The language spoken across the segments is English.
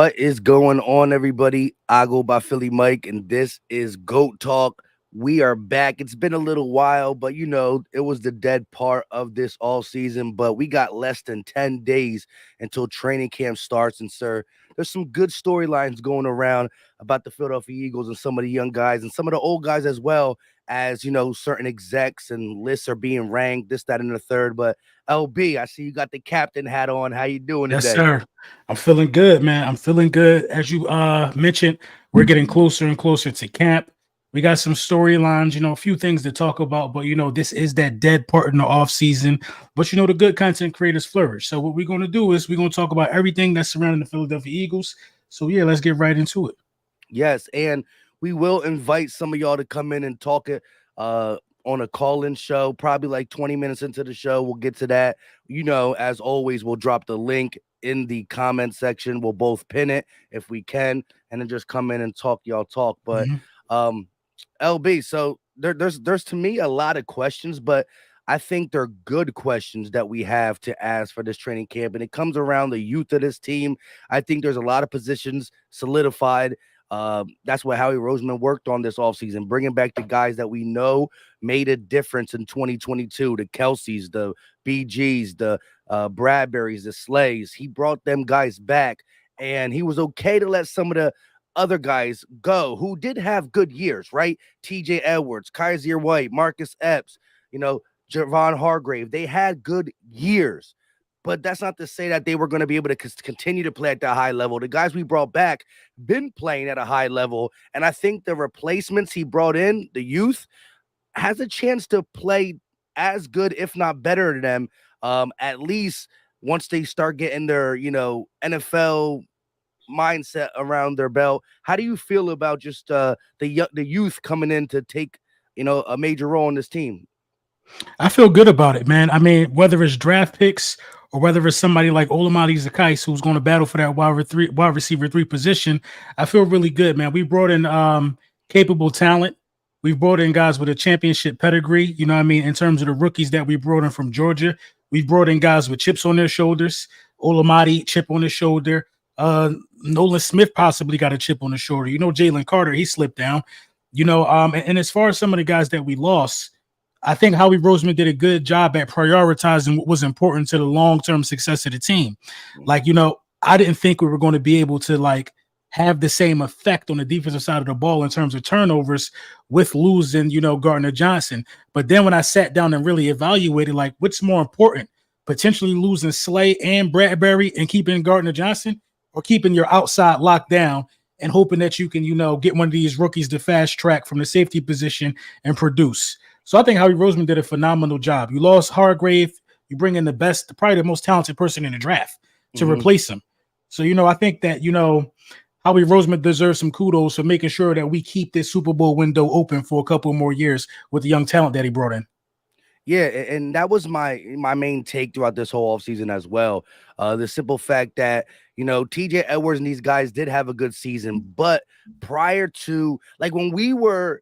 What is going on, everybody? I go by Philly Mike, and this is GOAT Talk. We are back. It's been a little while, but it was the dead part of this all season. But we got less than 10 days until training camp starts. And, sir, there's some good storylines going around about the Philadelphia Eagles and some of the young guys and some of the old guys as well. As certain execs and lists are being ranked, this, that, and the third. But LB, I see you got the captain hat on. How you doing Yes, today? sir. I'm feeling good, man. I'm feeling good. As you mentioned, we're getting closer and closer to camp. We got some storylines, a few things to talk about, but this is that dead part in the off season. But the good content creators flourish. So what we're going to do is we're going to talk about everything that's surrounding the Philadelphia Eagles. So yeah, let's get right into it. Yes, and we will invite some of y'all to come in and talk it on a call-in show, probably like 20 minutes into the show. We'll get to that. As always, we'll drop the link in the comment section. We'll both pin it if we can, and then just come in and talk y'all talk. But Mhm. um LB, so there's to me a lot of questions, but I think they're good questions that we have to ask for this training camp, and it comes around the youth of this team. I think there's a lot of positions solidified. That's what Howie Roseman worked on this offseason, bringing back the guys that we know made a difference in 2022, the Kelseys, the BGs, the Bradburys, the Slays. He brought them guys back, and he was okay to let some of the other guys go who did have good years, right? TJ Edwards, Kaiser White, Marcus Epps, Javon Hargrave. They had good years, but that's not to say that they were going to be able to continue to play at that high level. The guys we brought back been playing at a high level, and I think the replacements he brought in, the youth, has a chance to play as good, if not better than them. At least once they start getting their, NFL mindset around their belt. How do you feel about just the youth coming in to take a major role in this team? I feel good about it, man. I mean, whether it's draft picks or whether it's somebody like Olamide Zakais who's going to battle for that wide receiver three position, I feel really good, man. We brought in capable talent. We brought in guys with a championship pedigree. You know what I mean? In terms of the rookies that we brought in from Georgia, we brought in guys with chips on their shoulders. Olamide, chip on his shoulder. Nolan Smith possibly got a chip on his shoulder. Jalen Carter, he slipped down. And as far as some of the guys that we lost, I think Howie Roseman did a good job at prioritizing what was important to the long-term success of the team. Like, I didn't think we were going to be able to have the same effect on the defensive side of the ball in terms of turnovers with losing, Gardner Johnson. But then when I sat down and really evaluated, what's more important, potentially losing Slay and Bradbury and keeping Gardner Johnson, or keeping your outside locked down and hoping that you can, get one of these rookies to fast track from the safety position and produce. So I think Howie Roseman did a phenomenal job. You lost Hargrave, you bring in the best, probably the most talented person in the draft to replace him. So, I think that, Howie Roseman deserves some kudos for making sure that we keep this Super Bowl window open for a couple more years with the young talent that he brought in. Yeah, and that was my main take throughout this whole offseason as well. The simple fact that, TJ Edwards and these guys did have a good season, but prior to, when we were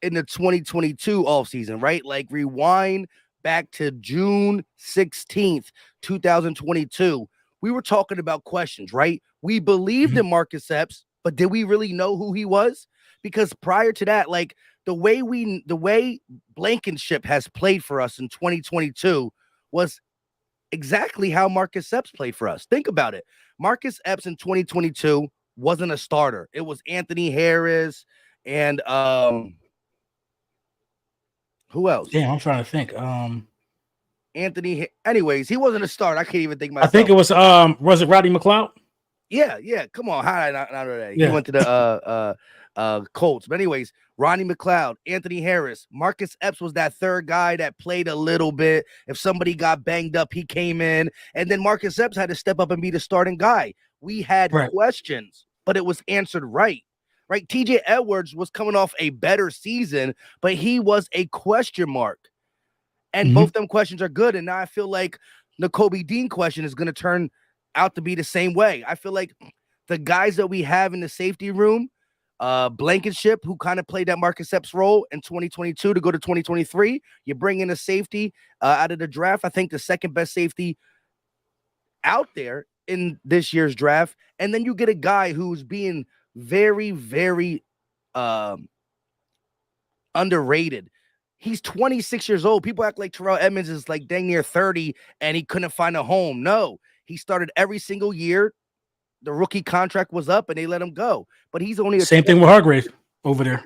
in the 2022 offseason, right? Like, rewind back to June 16th, 2022, we were talking about questions, right? We believed in Marcus Epps, but did we really know who he was? Because prior to that, the way Blankenship has played for us in 2022 was exactly how Marcus Epps played for us. Think about it. Marcus Epps in 2022 wasn't a starter. It was Anthony Harris and who else? Damn, I'm trying to think. Anyways, he wasn't a starter. I can't even think I think myself. it was it Roddy McLeod? Yeah. Come on. How did I not know that? He Yeah. went to the Colts. But anyways, Ronnie McLeod, Anthony Harris, Marcus Epps was that third guy that played a little bit. If somebody got banged up, he came in. And then Marcus Epps had to step up and be the starting guy. We had Right. questions, but it was answered right. Right. TJ Edwards was coming off a better season, but he was a question mark. And both them questions are good. And now I feel like the Kobe Dean question is going to turn out to be the same way. I feel like the guys that we have in the safety room, Blankenship, who kind of played that Marcus Epps role in 2022 to go to 2023, you bring in a safety out of the draft. I think the second best safety out there in this year's draft, and then you get a guy who's being very, very um underrated. He's 26 years old. People act like Terrell Edmonds is like dang near 30 and he couldn't find a home. No, he started every single year. The rookie contract was up and they let him go. But he's only a Same thing with Hargrave over there.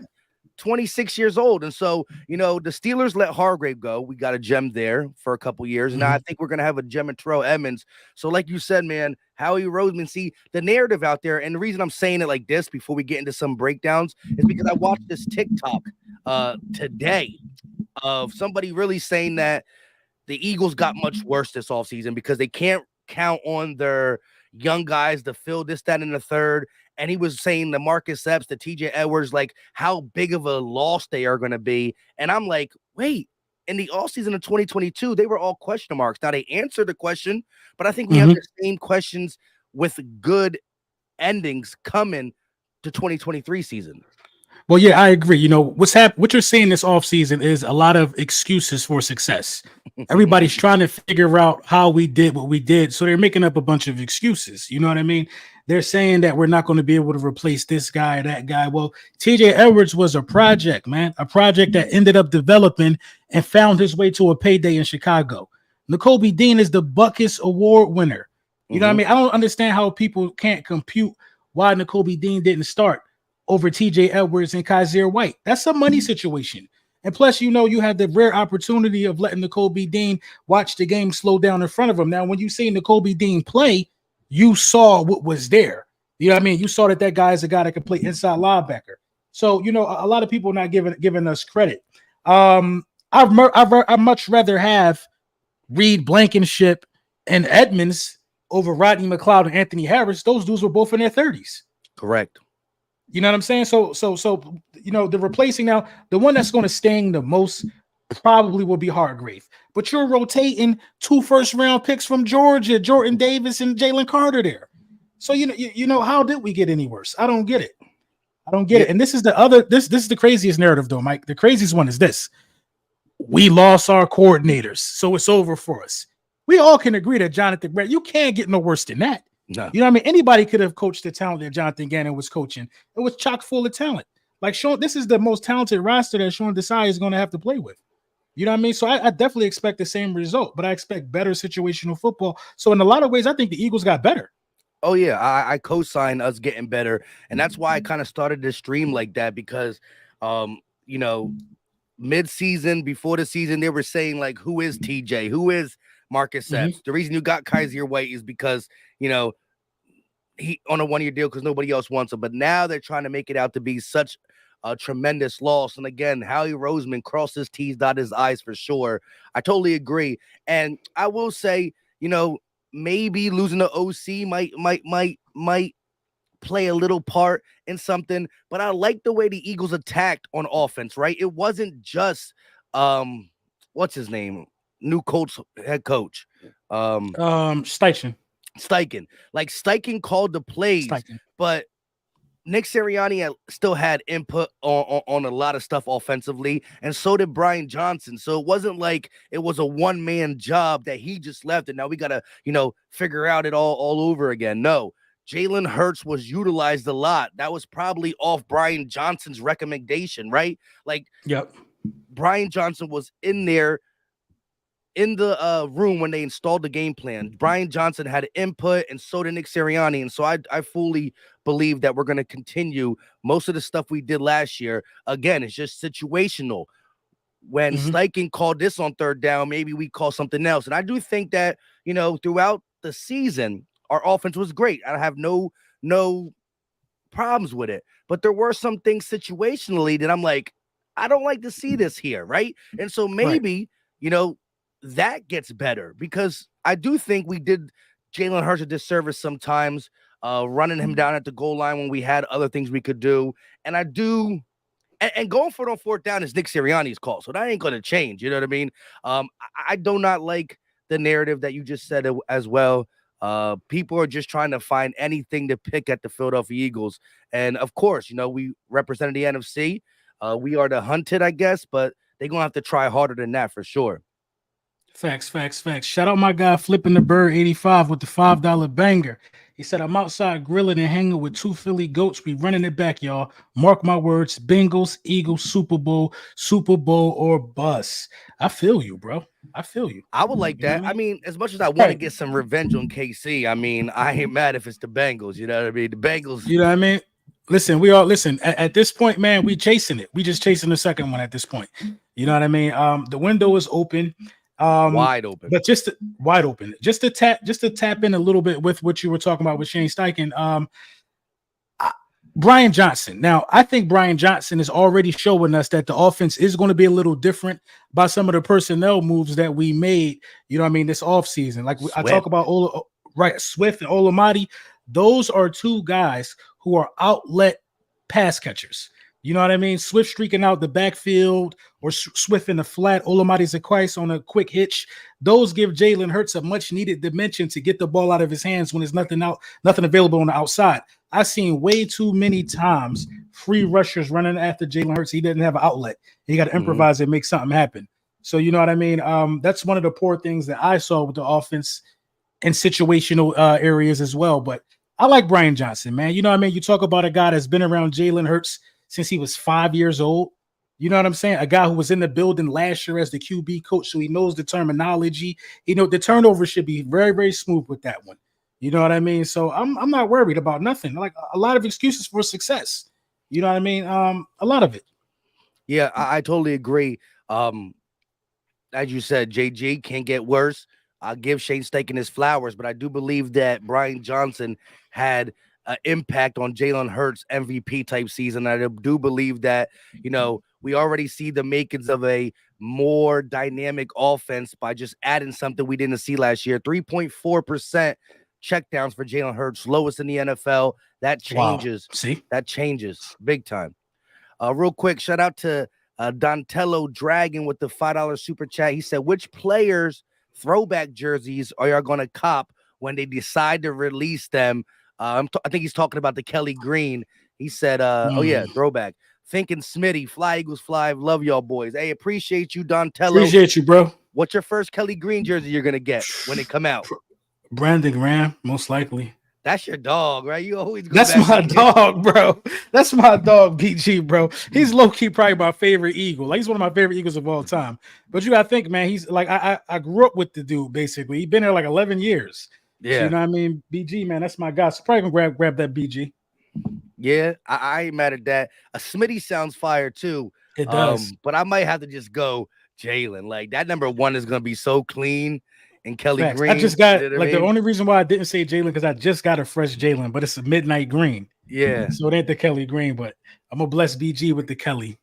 26 years old. And so, the Steelers let Hargrave go. We got a gem there for a couple years. And now I think we're going to have a gem in Terrell Edmonds. So, like you said, man, Howie Roseman, see the narrative out there. And the reason I'm saying it like this before we get into some breakdowns is because I watched this TikTok today of somebody really saying that the Eagles got much worse this offseason because they can't count on their young guys to fill this, that, and the third. And he was saying the Marcus Epps, the TJ Edwards, like how big of a loss they are going to be. And I'm like, wait, in the offseason of 2022, they were all question marks. Now they answered the question, but I think we have the same questions with good endings coming to 2023 season. Well, yeah, I agree. What you're seeing this offseason is a lot of excuses for success. Everybody's trying to figure out how we did what we did. So they're making up a bunch of excuses. You know what I mean? They're saying that we're not going to be able to replace this guy or that guy. Well, TJ Edwards was a project, man, a project that ended up developing and found his way to a payday in Chicago. Nakobe Dean is the Buckus Award winner. You know what I mean? I don't understand how people can't compute why Nakobe Dean didn't start over TJ Edwards and Kaiser White. That's a money situation. And plus, you had the rare opportunity of letting Nakobe Dean watch the game slow down in front of him. Now, when you see Nakobe Dean play, you saw what was there. You know what I mean? You saw that guy is a guy that can play inside linebacker. So, a lot of people not giving us credit. I'd much rather have Reed Blankenship and Edmonds over Rodney McLeod and Anthony Harris. Those dudes were both in their 30s. Correct. You know what I'm saying? So the replacing now, the one that's going to sting the most probably will be Hargrave. But you're rotating 2 first-round picks from Georgia, Jordan Davis and Jalen Carter there. So how did we get any worse? I don't get it. And this is the craziest narrative though, Mike. The craziest one is this. We lost our coordinators, so it's over for us. We all can agree that Jonathan Brett, you can't get no worse than that. No. You know what I mean? Anybody could have coached the talent that Jonathan Gannon was coaching. It was chock full of talent. Like this is the most talented roster that Sean Desai is going to have to play with. You know what I mean? So I definitely expect the same result, but I expect better situational football. So in a lot of ways, I think the Eagles got better. Oh, yeah. I co-sign us getting better. And that's why I kind of started this stream like that because, mid-season, before the season, they were saying, like, who is TJ? Who is Marcus Epps? The reason you got Kaiser White is because, he on a 1-year deal because nobody else wants him. But now they're trying to make it out to be such a tremendous loss. And again, Howie Roseman crossed his T's, dotted his I's for sure. I totally agree. And I will say, maybe losing the OC might play a little part in something. But I like the way the Eagles attacked on offense, right? It wasn't just what's his name? New head coach. Steichen. Like Steichen called the plays, but Nick Sirianni still had input on a lot of stuff offensively, and so did Brian Johnson. So it wasn't like it was a one-man job that he just left, and now we got to, figure out it all over again. No, Jalen Hurts was utilized a lot. That was probably off Brian Johnson's recommendation, right? Like, yep. Brian Johnson was in there in the room when they installed the game plan. Brian Johnson had input, and so did Nick Sirianni. And so I fully believe that we're going to continue most of the stuff we did last year. Again, it's just situational. When Steichen called this on third down, maybe we call something else. And I do think that, throughout the season, our offense was great. I have no problems with it. But there were some things situationally that I'm like, I don't like to see this here, right? And so maybe, that gets better because I do think we did Jalen Hurts a disservice sometimes, running him down at the goal line when we had other things we could do. And I do, and going for it on fourth down is Nick Sirianni's call, so that ain't going to change. You know what I mean? I do not like the narrative that you just said as well. People are just trying to find anything to pick at the Philadelphia Eagles. And of course, we represented the NFC. We are the hunted, I guess, but they're going to have to try harder than that for sure. Facts, facts, facts. Shout out my guy flipping the bird 85 with the $5 banger. He said, I'm outside grilling and hanging with two Philly goats. We running it back, y'all. Mark my words. Bengals, Eagles, Super Bowl or bust. I feel you, bro. I feel you. I would like You know what that. I I mean? mean, as much as I want to Right. get some revenge on KC, I mean, I ain't mad if it's the Bengals. You know what I mean? The Bengals You know what I mean? Listen, we all listen at this point, man. We chasing it. We just chasing the second one at this point. You know what I mean? The window is open, wide open. but wide open. Just to tap in a little bit with what you were talking about with Shane Steichen. Brian Johnson. Now, I think Brian Johnson is already showing us that the offense is going to be a little different by some of the personnel moves that we made. You know what I mean? This offseason. Like I talk Swift. about right, Swift and Olamide. Those are two guys who are outlet pass catchers. You know what I mean? Swift streaking out the backfield or Swift in the flat. Olamide's Aquise on a quick hitch. Those give Jalen Hurts a much needed dimension to get the ball out of his hands when there's nothing available on the outside. I've seen way too many times free rushers running after Jalen Hurts. He didn't have an outlet. He got to improvise and make something happen. So you know what I mean? That's one of the poor things that I saw with the offense in situational areas as well. But I like Brian Johnson, man. You know what I mean? You talk about a guy that's been around Jalen Hurts since he was 5 years old. You know what I'm saying? A guy who was in the building last year as the QB coach, so he knows the terminology. You know, the turnover should be very, very smooth with that one. You know what I mean? So I'm not worried about nothing. Like a lot of excuses for success. You know what I mean? A lot of it. Yeah, I totally agree. As you said, JG can't get worse. I'll give Shane Steichen his flowers, but I do believe that Brian Johnson had an impact on Jalen Hurts' MVP type season. I do believe that, we already see the makings of a more dynamic offense by just adding something we didn't see last year. 3.4% checkdowns for Jalen Hurts, lowest in the NFL. That Wow. changes. See? That changes big time. Real quick, shout out to Dontello Dragon with the $5 super chat. He said, which players' throwback jerseys are y'all going to cop when they decide to release them? I think he's talking about the Kelly Green. He said, oh, yeah, throwback. Thinking Smitty, Fly Eagles Fly. Love y'all boys. Hey, appreciate you, Dontello. Appreciate you, bro. What's your first Kelly Green jersey you're going to get when it come out? Brandon Graham, most likely. That's your dog, right? You always go That's back my to dog, bro. That's my dog, BG, bro. He's low-key probably my favorite Eagle. Like, he's one of my favorite Eagles of all time. But you gotta think, man, he's like I grew up with the dude, basically. He's been there like 11 years. Yeah. So you know what I mean? BG, man, that's my guy. So probably gonna grab that BG. Yeah, I ain't mad at that. A Smitty sounds fire too. It does. But I might have to just go Jalen. Like that number one is gonna be so clean. And Kelly Facts. Green. I just got you know like the only reason why I didn't say Jalen because I just got a fresh Jalen, but it's a midnight green. Yeah. So it ain't the Kelly Green, but I'm gonna bless BG with the Kelly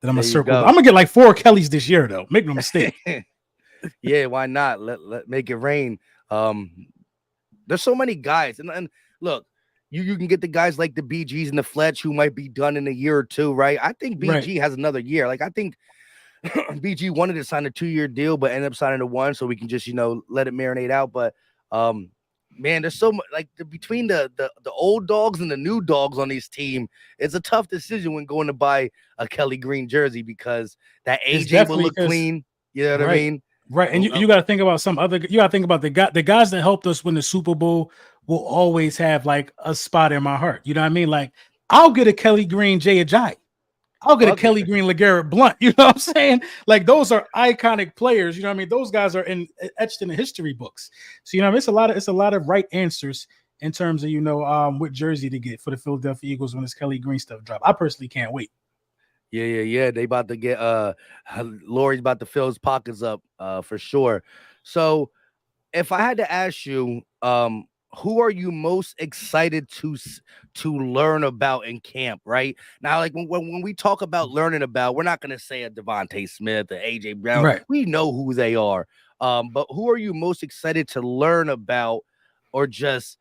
that I'm gonna There you circle. go. I'm gonna get like 4 Kellys this year, though. Make no mistake. Yeah, why not? Let make it rain. There's so many guys, and look, you can get the guys like the BGs and the Fletch who might be done in a year or two, right? I think BG has another year. Like I think BG wanted to sign a 2-year deal, but ended up signing a 1, so we can just let it marinate out. But man, there's so much like between the old dogs and the new dogs on this team. It's a tough decision when going to buy a Kelly Green jersey because that AJ will look clean. You know what I mean? Right. And you got to think about you got to think about the guys that helped us win the Super Bowl will always have like a spot in my heart. You know what I mean? Like I'll get a Kelly Green Jay Ajayi. I'll get a Kelly Green LeGarrette Blunt. You know what I'm saying? Like those are iconic players. You know what I mean? Those guys are etched in the history books. So, you know, it's a lot of right answers in terms of, what jersey to get for the Philadelphia Eagles when this Kelly Green stuff drop. I personally can't wait. Yeah. They about to get Lori's about to fill his pockets up for sure. So if I had to ask you, who are you most excited to learn about in camp? Right now, like when we talk about learning about, we're not going to say a Devontae Smith or AJ Brown. Right. We know who they are. But who are you most excited to learn about, or just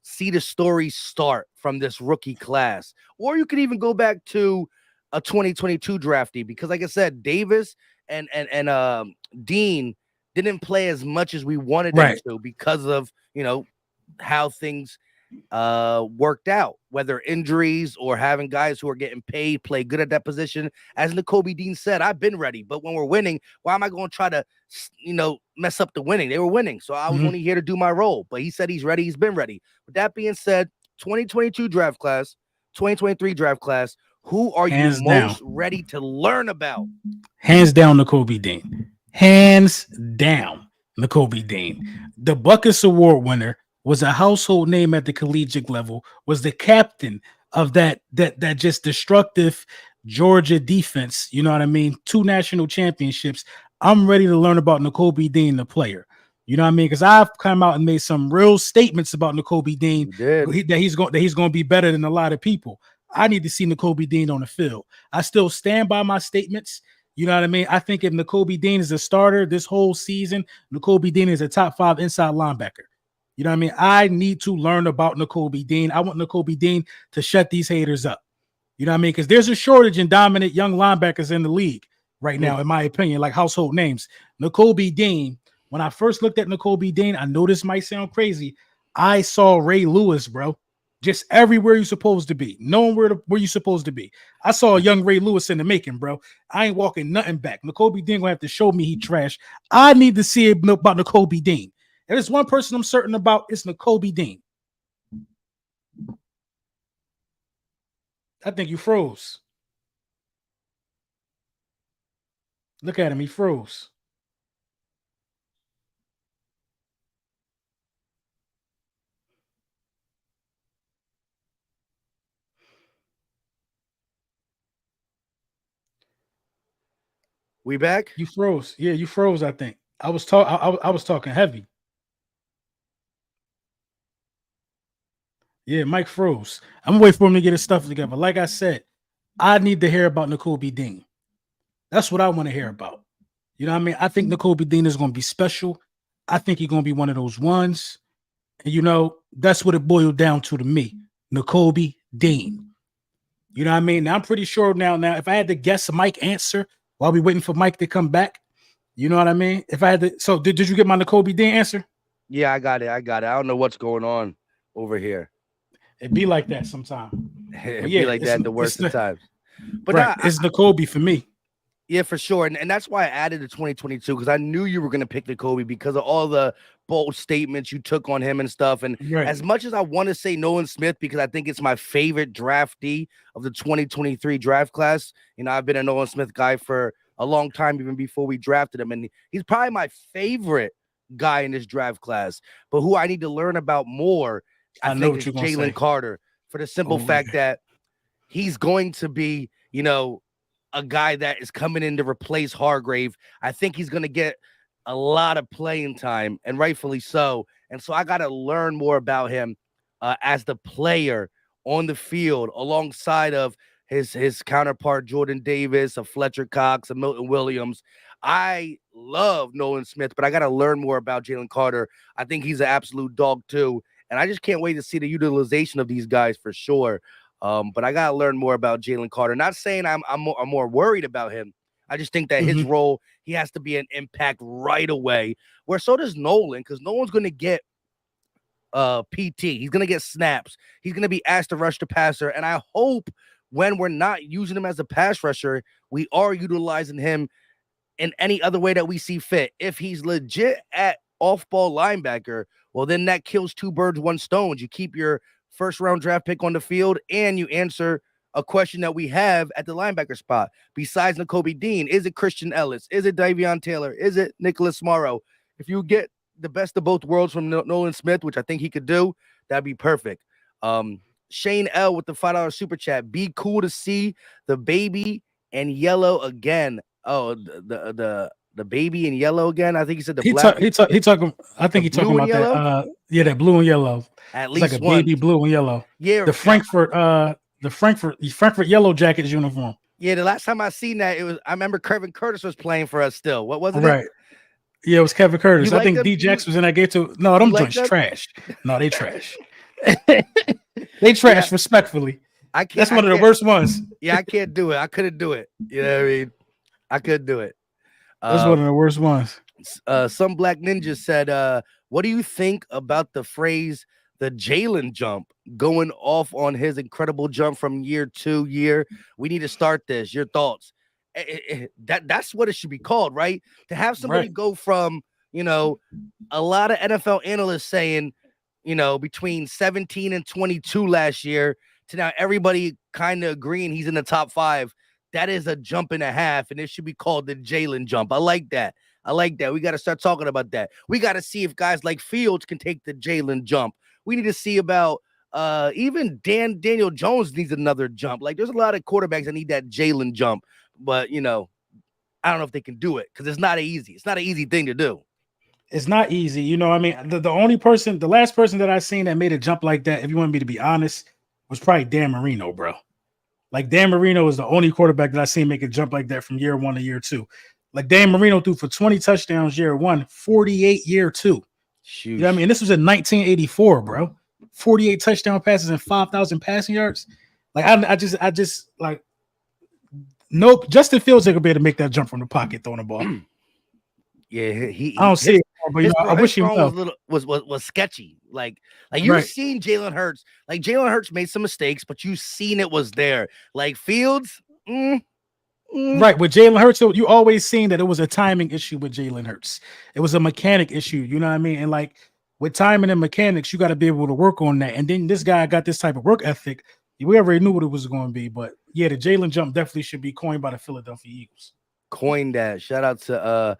see the story start from this rookie class? Or you could even go back to a 2022 draftee, because like I said, Davis and Dean didn't play as much as we wanted them to because of how things worked out, whether injuries or having guys who are getting paid play good at that position. As N'Kobe Dean said, I've been ready, but when we're winning, why am I going to try to, mess up the winning? They were winning, so I was Mhm. only here to do my role. But he said he's ready. He's been ready. With that being said, 2022 draft class, 2023 draft class. Who are you Hands down. most ready to learn about? Hands down, N'Kobe Dean. Hands down, N'Kobe Dean. The Buckus Award winner was a household name at the collegiate level. Was the captain of that just destructive Georgia defense. You know what I mean? 2 national championships. I'm ready to learn about N'Kobe Dean, the player. You know what I mean? Because I've come out and made some real statements about N'Kobe Dean You did. that he's going to be better than a lot of people. I need to see N'Kobe Dean on the field. I still stand by my statements. You know what I mean? I think if N'Kobe Dean is a starter this whole season, N'Kobe Dean is a top 5 inside linebacker. You know what I mean? I need to learn about N'Kobe Dean. I want N'Kobe Dean to shut these haters up. You know what I mean? Because there's a shortage in dominant young linebackers in the league right now, in my opinion, like household names. N'Kobe Dean, when I first looked at N'Kobe Dean, I know this might sound crazy. I saw Ray Lewis, bro. Just everywhere you're supposed to be, knowing where you're supposed to be. I saw a young Ray Lewis in the making, bro. I ain't walking nothing back. N'Kobe Dean gonna have to show me he trash. I need to see about N'Kobe Dean. If there's one person I'm certain about, it's N'Kobe Dean. I think you froze. Look at him, he froze. We back? You froze. Yeah, you froze. I think I was talking. I was talking heavy. Yeah, Mike froze. I'm waiting for him to get his stuff together. Like I said, I need to hear about N'Kobe Dean. That's what I want to hear about. You know what I mean? I think N'Kobe Dean is going to be special. I think he's going to be one of those ones. And that's what it boiled down to me. N'Kobe Dean. You know what I mean? Now I'm pretty sure now, if I had to guess Mike answer while we waiting for Mike to come back, you know what I mean? If I had to, so did you get my N'Kobe Dean answer? Yeah, I got it. I got it. I don't know what's going on over here. It be like that sometime. But It'd be yeah, like that at the it's worst of times. But right. It's N'Kobe for me. yeah, for sure. And that's why I added the 2022 because I knew you were going to pick the Kobe because of all the bold statements you took on him and stuff. And Right. as much as I want to say Nolan Smith because I think it's my favorite draftee of the 2023 draft class, I've been a Nolan Smith guy for a long time, even before we drafted him. And he's probably my favorite guy in this draft class. But who I need to learn about more, I I know think, what is you're gonna Jalen say. Carter for the simple Oh yeah. fact that he's going to be, a guy that is coming in to replace Hargrave. I think he's going to get a lot of playing time, and rightfully so. And so I got to learn more about him as the player on the field, alongside of his counterpart Jordan Davis, a Fletcher Cox, a Milton Williams. I love Nolan Smith, but I got to learn more about Jalen Carter. I think he's an absolute dog too, and I just can't wait to see the utilization of these guys for sure. But I gotta learn more about Jalen Carter. Not saying I'm more worried about him. I just think that his Mm-hmm. role, he has to be an impact right away. Where so does Nolan, because no one's gonna get PT. He's gonna get snaps. He's gonna be asked to rush the passer. And I hope when we're not using him as a pass rusher, we are utilizing him in any other way that we see fit. If he's legit at off-ball linebacker, well, then that kills 2 birds, 1 stone. You keep your first-round draft pick on the field, and you answer a question that we have at the linebacker spot. Besides N'Kobe Dean, is it Christian Ellis? Is it Davion Taylor? Is it Nicholas Morrow? If you get the best of both worlds from Nolan Smith, which I think he could do, that'd be perfect. Shane L with the $5 super chat. Be cool to see the baby and yellow again. Oh, the baby in yellow again. I think he said the black, He talking. I the think he talking blue and about that. yellow. Yeah, that blue and yellow. At It's like least a baby once. blue and yellow. Yeah, The Frankfurt yellow jackets uniform. yeah. The last time I seen that, I remember Kevin Curtis was playing for us still. What wasn't it? Right. Yeah, it was Kevin You Curtis. I like think them? D-Jax was in that game too. No, You them like joints them? trash. No, they trash. They Yeah, trash respectfully. I can't. That's I one of the can't. worst ones. Yeah, I can't do it. I couldn't do it. You know what I mean? I couldn't do it. That's Uh, one of the worst ones. some black ninja said, "What do you think about the phrase the Jalen jump, going off on his incredible jump from year to year. We need to start this. Your thoughts? That's what it should be called, right? To have somebody Right. go from, a lot of NFL analysts saying, between 17 and 22 last year to now everybody kind of agreeing he's in the top 5. That is a jump and a half, and it should be called the Jalen jump. I like that. I like that. We got to start talking about that. We got to see if guys like Fields can take the Jalen jump. We need to see about even Daniel Jones needs another jump. Like, there's a lot of quarterbacks that need that Jalen jump, but I don't know if they can do it because it's not easy. It's not an easy thing to do. It's not easy. I mean, the only person, the last person that I seen that made a jump like that, if you want me to be honest, was probably Dan Marino, bro. Like, Dan Marino is the only quarterback that I seen make a jump like that from year 1 to year 2. Like, Dan Marino threw for 20 touchdowns year 1, 48 year 2. Sheesh. You know what I mean? This was in 1984, bro. 48 touchdown passes and 5,000 passing yards. Like, I just like, nope. Justin Fields ain't gonna be able to make that jump from the pocket throwing the ball. Yeah, I don't see it, but I wish he was sketchy. Like you've seen Jalen Hurts. Like, Jalen Hurts made some mistakes, but you've seen it was there. Like, Fields, right, with Jalen Hurts, you always seen that it was a timing issue with Jalen Hurts. It was a mechanic issue. You know what I mean? And like, with timing and mechanics, you got to be able to work on that. And then this guy got this type of work ethic. We already knew what it was going to be. But yeah, the Jalen jump definitely should be coined by the Philadelphia Eagles. Coined that. Shout out to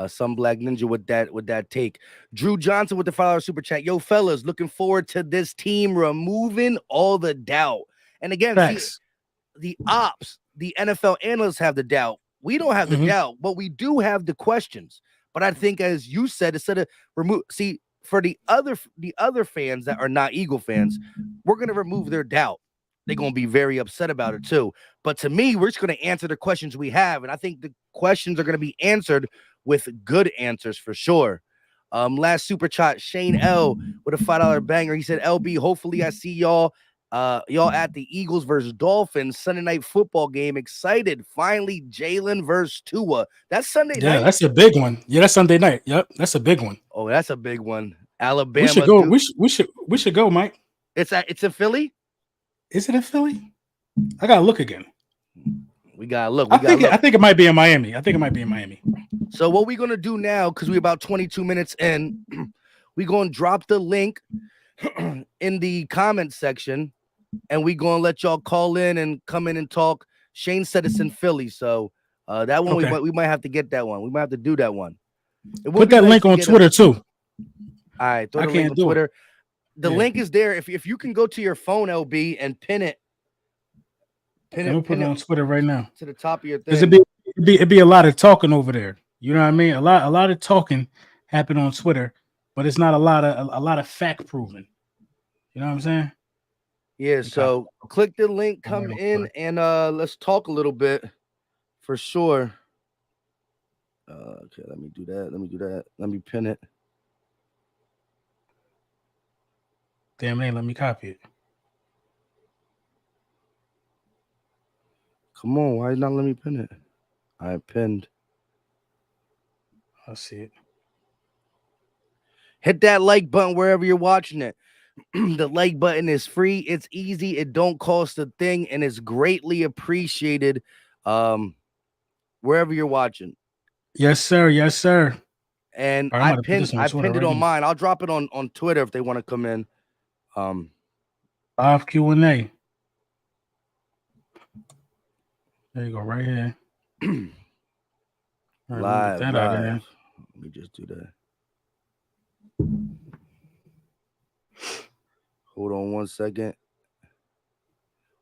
some Black Ninja with that take. Drew Johnson with the $5 super chat. Yo, fellas, looking forward to this team removing all the doubt. And again, see, the ops, the NFL analysts have the doubt. We don't have the doubt, but we do have the questions. But I think, as you said, instead of for the other fans that are not Eagle fans, we're gonna remove their doubt. They're gonna be very upset about it too. But to me, we're just gonna answer the questions we have, and I think the questions are gonna be answered with good answers for sure. Last super chat, Shane L with a $5 banger. He said, LB, hopefully I see y'all at the Eagles versus Dolphins Sunday night football game. Excited. Finally, Jalen versus Tua. That's Sunday night. Yeah, that's a big one. Yeah, that's Sunday night. Yep, that's a big one. Oh, that's a big one. Alabama. We should go. We should go, Mike. It's in Philly. Is it in Philly? I gotta look again. We gotta look. I think it might be in Miami. So what we're gonna do now, because we're about 22 minutes in, we're gonna drop the link in the comment section, and we're gonna let y'all call in and come in and talk. Shane said it's in Philly, so that one we might have to get that one. We might have to do that one. Put that link on Twitter too. All right, throw the link on Twitter. The link is there. If you can go to your phone, LB, and pin it. Put it on Twitter right now to the top of your thing. It'd be a lot of talking over there. You know what I mean? A lot of talking happen on Twitter, but it's not a lot of fact proving. You know what I'm saying? Yeah. Okay. So click the link, come in, and let's talk a little bit for sure. Okay, let me do that. Let me pin it. Damn, they let me copy it. Come on, why not let me pin it? I pinned. I see it. Hit that like button wherever you're watching it. The like button is free. It's easy. It don't cost a thing, and it's greatly appreciated wherever you're watching. Yes, sir. Yes, sir. And I pinned it on mine. I'll drop it on Twitter if they want to come in. Live Q&A. There you go, right here. Live. Let me just do that. Hold on 1 second.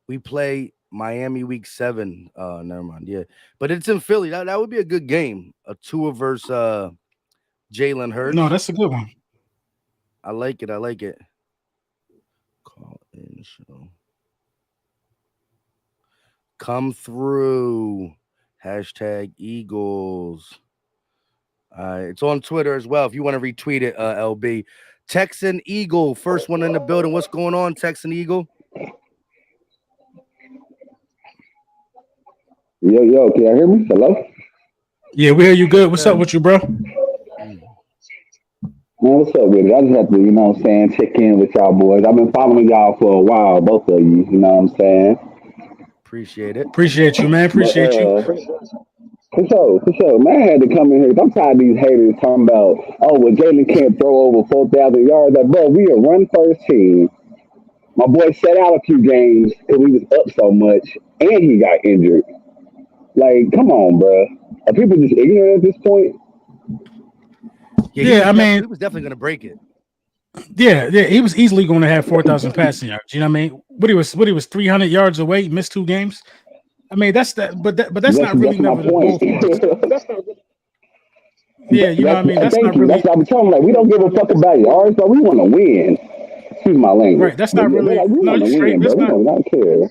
We play Miami week 7. Never mind. Yeah, but it's in Philly. That would be a good game. A Tua versus Jalen Hurts. No, that's a good one. I like it. Call in show. Come through. Hashtag Eagles. It's on Twitter as well if you want to retweet it, LB. Texan Eagle, first one in the building. What's going on, Texan Eagle? Yo, can you hear me? Hello? Yeah, we hear you good. What's up with you, bro? Man, what's up with it? I just have to, what I'm saying, check in with y'all boys. I've been following y'all for a while, both of you, you know what I'm saying? Appreciate it. Appreciate you, man. But Appreciate you. for sure. Man, I had to come in here. I'm tired of these haters talking about, oh, well, Jalen can't throw over 4,000 yards. Like, bro, we a run first team. My boy sat out a few games because he was up so much, and he got injured. Like, come on, bro. Are people just ignorant at this point? Yeah, Yeah, I he mean, was definitely gonna break it. yeah, he was easily going to have 4,000 passing yards. You know what I mean? What he was 300 yards away, missed 2 games. I mean, that's that, but that's not really That's my never the point. goal for us. Yeah, you know what I mean? That's Thank not you. That's really what I'm telling them. Like, we don't give a fuck about yards, but we want to win. Excuse my language. right. That's But not yeah, they're really like, we no, want you to straight. win, bro. That's We not don't care.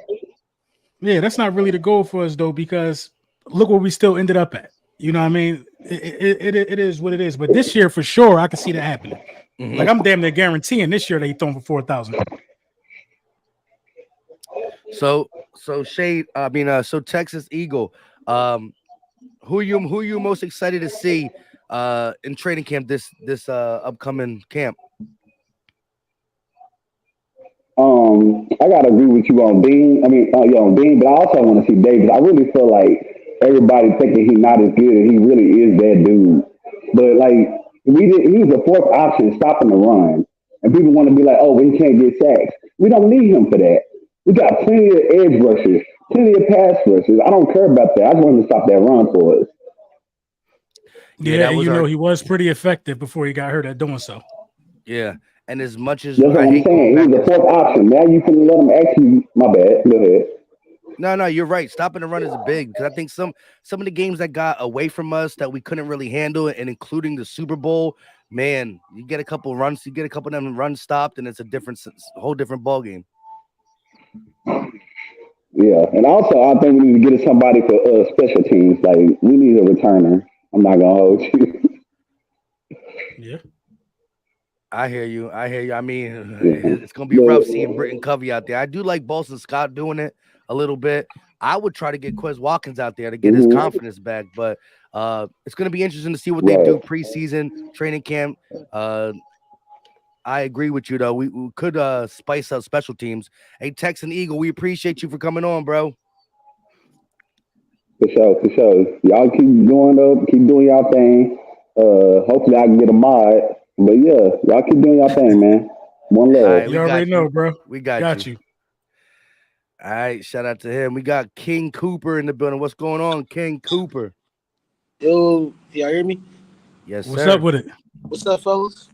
yeah, that's not really the goal for us though, because look where we still ended up at. You know what I mean? It is what it is. But this year for sure, I can see that happening. Like Hmm. I'm damn near guaranteeing this year they throwing for 4,000. So Shade, so Texas Eagle, um, who you most excited to see in training camp this upcoming camp? I gotta agree with you on Dean. I mean, on Dean, but I also want to see Davis. I really feel like everybody thinking he's not as good, and he really is that dude. But like, he was the fourth option stopping the run, and people want to be like, oh, well, he can't get sacks. We don't need him for that. We got plenty of edge rushers, plenty of pass rushers. I don't care about that. I just want him to stop that run for us. Yeah, Yeah, that and was you know our he was pretty effective before he got hurt at doing so. yeah. And as much as That's what I I'm hate going saying. He back was to the fourth option. Now you can let him actually. My bad. Go ahead. no, you're right. Stopping the run is big because I think some of the games that got away from us that we couldn't really handle, and including the Super Bowl, man, you get a couple runs, you get a couple of them runs stopped, and it's a whole different ball game. Yeah, and also I think we need to get somebody for special teams. Like we need a returner. I'm not gonna hold you. Yeah. I hear you. I hear you. I mean, Yeah. it's gonna be rough seeing But, Britton Covey out there. I do like Boston Scott doing it a little bit. I would try to get Quez Watkins out there to get his hmm confidence back, but it's gonna be interesting to see what they Right. do preseason training camp. Uh, I agree with you though. We could spice up special teams. Hey, Texan Eagle, we appreciate you for coming on, bro. For sure, for sure. Y'all keep going up, keep doing y'all thing. Hopefully I can get a mod. But yeah, y'all keep doing y'all thing, man. One All love. right, You we already got know, you. bro. We got Got you. you. All right, shout out to him. We got King Cooper in the building. What's going on, King Cooper? Yo, y'all hear me? Yes, What's up sir. with it? What's up, fellas?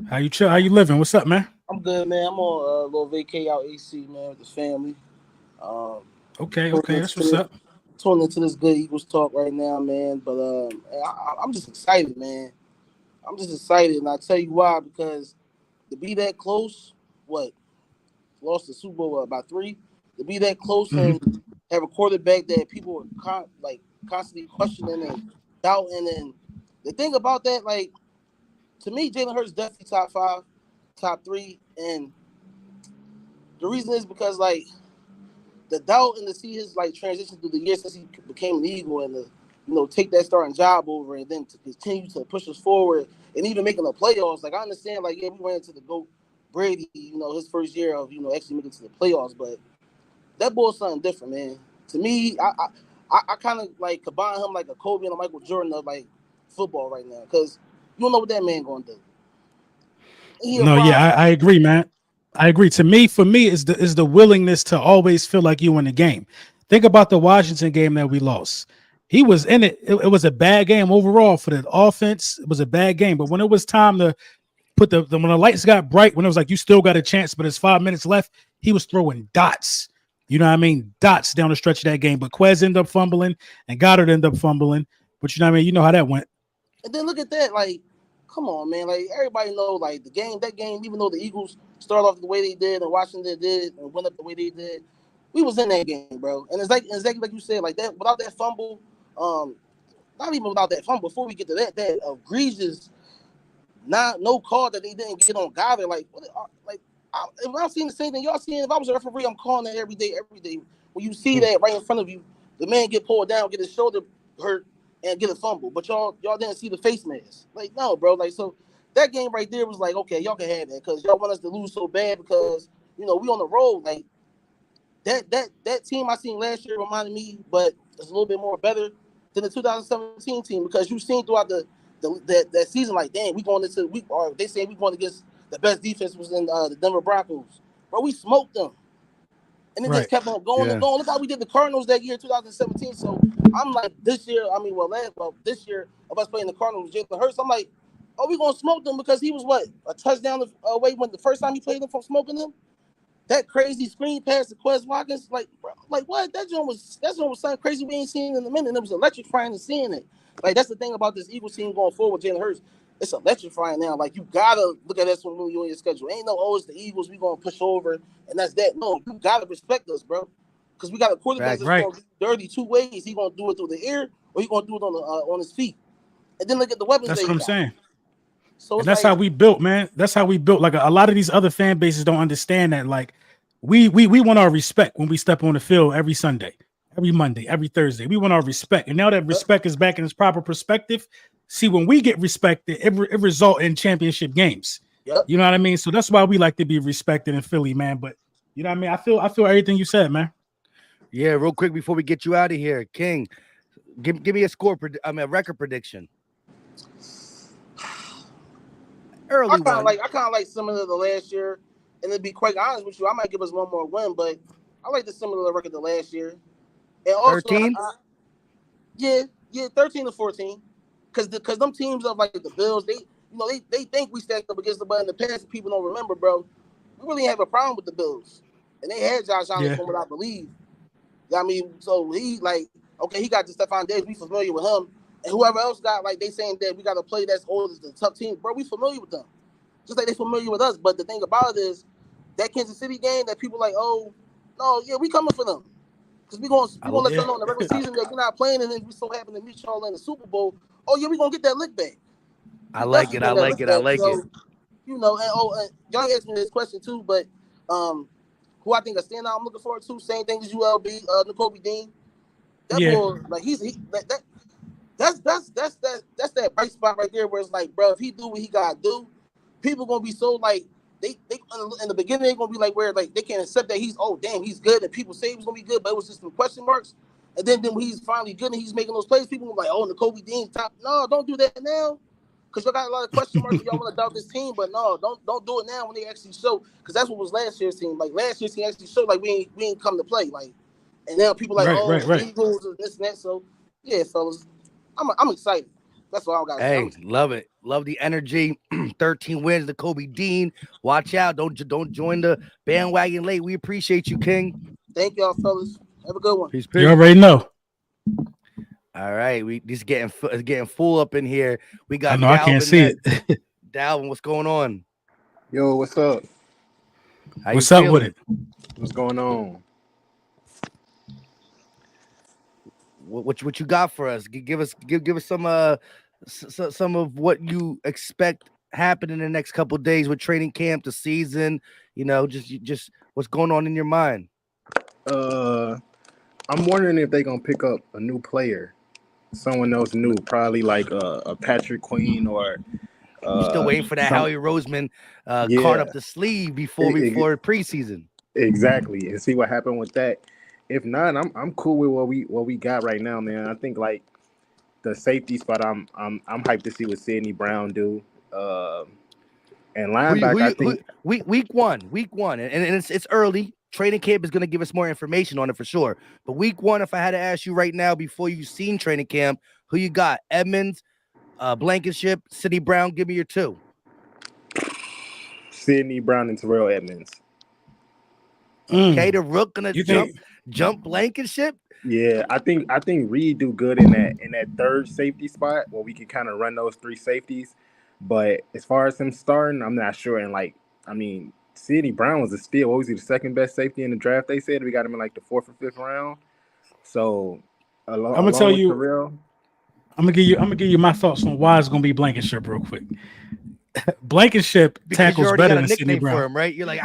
How you chill? How you living? What's up, man? I'm good, man. I'm on a little vacay out AC, man, with the family. Um, Okay, tuning okay, that's what's into, up. tuning into this good Eagles talk right now, man. But I'm just excited, man. I'm just excited, and I tell you why. Because to be that close, what lost the Super Bowl about three. To be that close Hmm. and have a quarterback that people were constantly questioning and doubting, and the thing about that, like to me, Jalen Hurts definitely top five, top three, and the reason is because like the doubt and to see his like transition through the years since he became an Eagle and to take that starting job over and then to continue to push us forward and even making the playoffs. Like I understand, like yeah, we ran into the GOAT Brady, his first year of actually making it to the playoffs, but that boy's something different, man. To me, I kind of like combine him like a Kobe and a Michael Jordan of like football right now because you don't know what that man gonna do. He a No, prime. yeah, I agree, man. I agree. To me, for me, is the willingness to always feel like you in the game. Think about the Washington game that we lost. He was in it. It was a bad game overall for the offense. It was a bad game. But when it was time to put when the lights got bright, when it was like you still got a chance, but it's 5 minutes left, he was throwing dots. You know what I mean? Dots down the stretch of that game. But Quez ended up fumbling and Goddard ended up fumbling. But you know what I mean? You know how that went. And then look at that, like, come on, man. Like everybody know, like that game, even though the Eagles started off the way they did and Washington did and went up the way they did, we was in that game, bro. And it's like exactly like you said, like that without that fumble, um, not even without that fumble. Before we get to that egregious, not no call that they didn't get on Goddard, like, like. If I'm seeing the same thing y'all seeing, if I was a referee, I'm calling that every day, every day. When you see that right in front of you, the man get pulled down, get his shoulder hurt, and get a fumble. But y'all didn't see the face mask. Like, no, bro. Like, so that game right there was like, okay, y'all can have that because y'all want us to lose so bad because we on the road. Like that team I seen last year reminded me, but it's a little bit more better than the 2017 team because you seen throughout that season, like, damn, we going into we or they say we going against the best defense was in the Denver Broncos, bro. We smoked them. And it just kept on going and going. Look how we did the Cardinals that year, 2017. So I'm like, this year, this year of us playing the Cardinals with Jalen Hurts, I'm like, oh, we gonna smoke them because he was a touchdown away when the first time he played them from smoking them. That crazy screen pass to Quez Watkins, like, bro, like what? That joint was something crazy we ain't seen in a minute. And it was electrifying to seeing it. Like that's the thing about this Eagles team going forward with Jalen Hurts. It's electrifying now. Like you gotta look at us when you're on your schedule. Ain't no it's the Eagles. We gonna push over and that's that. No, you gotta respect us, bro. Because we got a quarterback that's gonna do dirty two ways. He gonna do it through the air or he gonna do it on his feet. And then look at the weapons. That's what I'm saying. So that's how we built, man. That's how we built. Like a lot of these other fan bases don't understand that. Like we want our respect when we step on the field every Sunday, every Monday, every Thursday. We want our respect, and now that respect is back in its proper perspective. See, when we get respected, it result in championship games. Yep. You know what I mean? So that's why we like to be respected in Philly, man. But you know what I mean? I feel everything you said, man. Yeah, real quick before we get you out of here, King, give me a record prediction. Early I kind of like similar to last year, and to be quite honest with you, I might give us one more win, but I like the similar record to last year. And also, 13? Yeah, 13 to 14, because them teams of like the Bills, they think we stacked up against them, but in the past, people don't remember, bro. We really have a problem with the Bills, and they had Josh Allen from what I believe. I mean, so he he got the Stephon Diggs, we familiar with him. And whoever else got, like, they saying that we got to play that's old as the tough team. Bro, we familiar with them. Just like they familiar with us. But the thing about it is, that Kansas City game that people like, oh, no, yeah, we coming for them. Because we gonna let them know in the regular season that we're not playing, and then we so happen to meet y'all in the Super Bowl. Oh, yeah, we going to get that lick back. I like it. And y'all asked me this question too, but who I think a standout I'm looking forward to, same thing as ULB, N'Kobe Dean. That boy, like, that's that bright spot right there where it's like, bro, if he do what he gotta do, people gonna be so like they in the beginning they're gonna be like where like they can't accept that he's he's good and people say he was gonna be good, but it was just some question marks. And then when he's finally good and he's making those plays, people are like, oh, N'Kobe Dean top. No, don't do that now. Because y'all got a lot of question marks. Y'all want to doubt this team, but no, don't do it now when they actually show. Because that's what was last year's team. Like last year's team actually showed like we ain't come to play. Like, and now people like Eagles and this and that. So yeah, fellas. I'm excited. That's all I got. Hey, love it. Love the energy. 13 wins to Kobe Dean. Watch out. Don't join the bandwagon late. We appreciate you, King. Thank y'all, fellas. Have a good one. Peace. You already know. All right. We just getting full up in here. We got I can't see it. Dalvin, what's going on? Yo, what's up? What's up with it? What's going on? What you got for us? Give us some of what you expect happen in the next couple of days with training camp, the season. You know, just what's going on in your mind. I'm wondering if they're gonna pick up a new player, someone else new, probably like a Patrick Queen or. Still waiting for that Howie Roseman card up the sleeve before preseason. Exactly, and see what happened with that. If not, I'm cool with what we got right now, man. I think like the safety spot, I'm hyped to see what Sidney Brown do. And linebacker, I think week one, and it's early. Training camp is going to give us more information on it for sure. But week one, if I had to ask you right now before you've seen training camp, who you got? Edmonds, Blankenship, Sidney Brown. Give me your two. Sidney Brown and Terrell Edmonds. Okay, the Rook gonna jump Blankenship. Yeah, I think Reed do good in that third safety spot where we can kind of run those three safeties. But as far as him starting, I'm not sure. And like, I mean, Sidney Brown was a steal. What was he, the second best safety in the draft? They said we got him in like the 4th or 5th round. So I'm gonna tell you. Terrell, I'm gonna give you my thoughts on why it's gonna be Blankenship real quick. Blankenship tackles better than Sidney Brown, for him, right? You're like,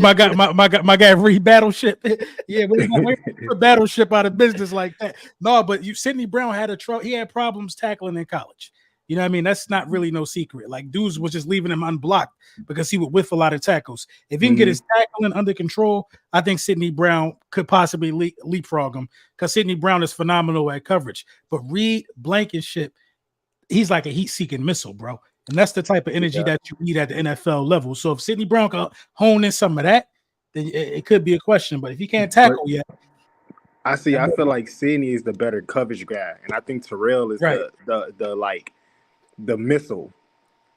my guy Reed Battleship. Yeah, we put Battleship out of business like that. No, but Sidney Brown had he had problems tackling in college. You know what I mean? That's not really no secret. Like dudes was just leaving him unblocked because he would whiff a lot of tackles. If he can get his tackling under control, I think Sidney Brown could possibly leapfrog him because Sidney Brown is phenomenal at coverage. But Reed Blankenship, he's like a heat-seeking missile, bro. And that's the type of energy that you need at the NFL level. So if Sidney Brown can hone in some of that, then it could be a question. But if he can't tackle yet, I feel like Sidney is the better coverage guy, and I think Terrell is right. the missile.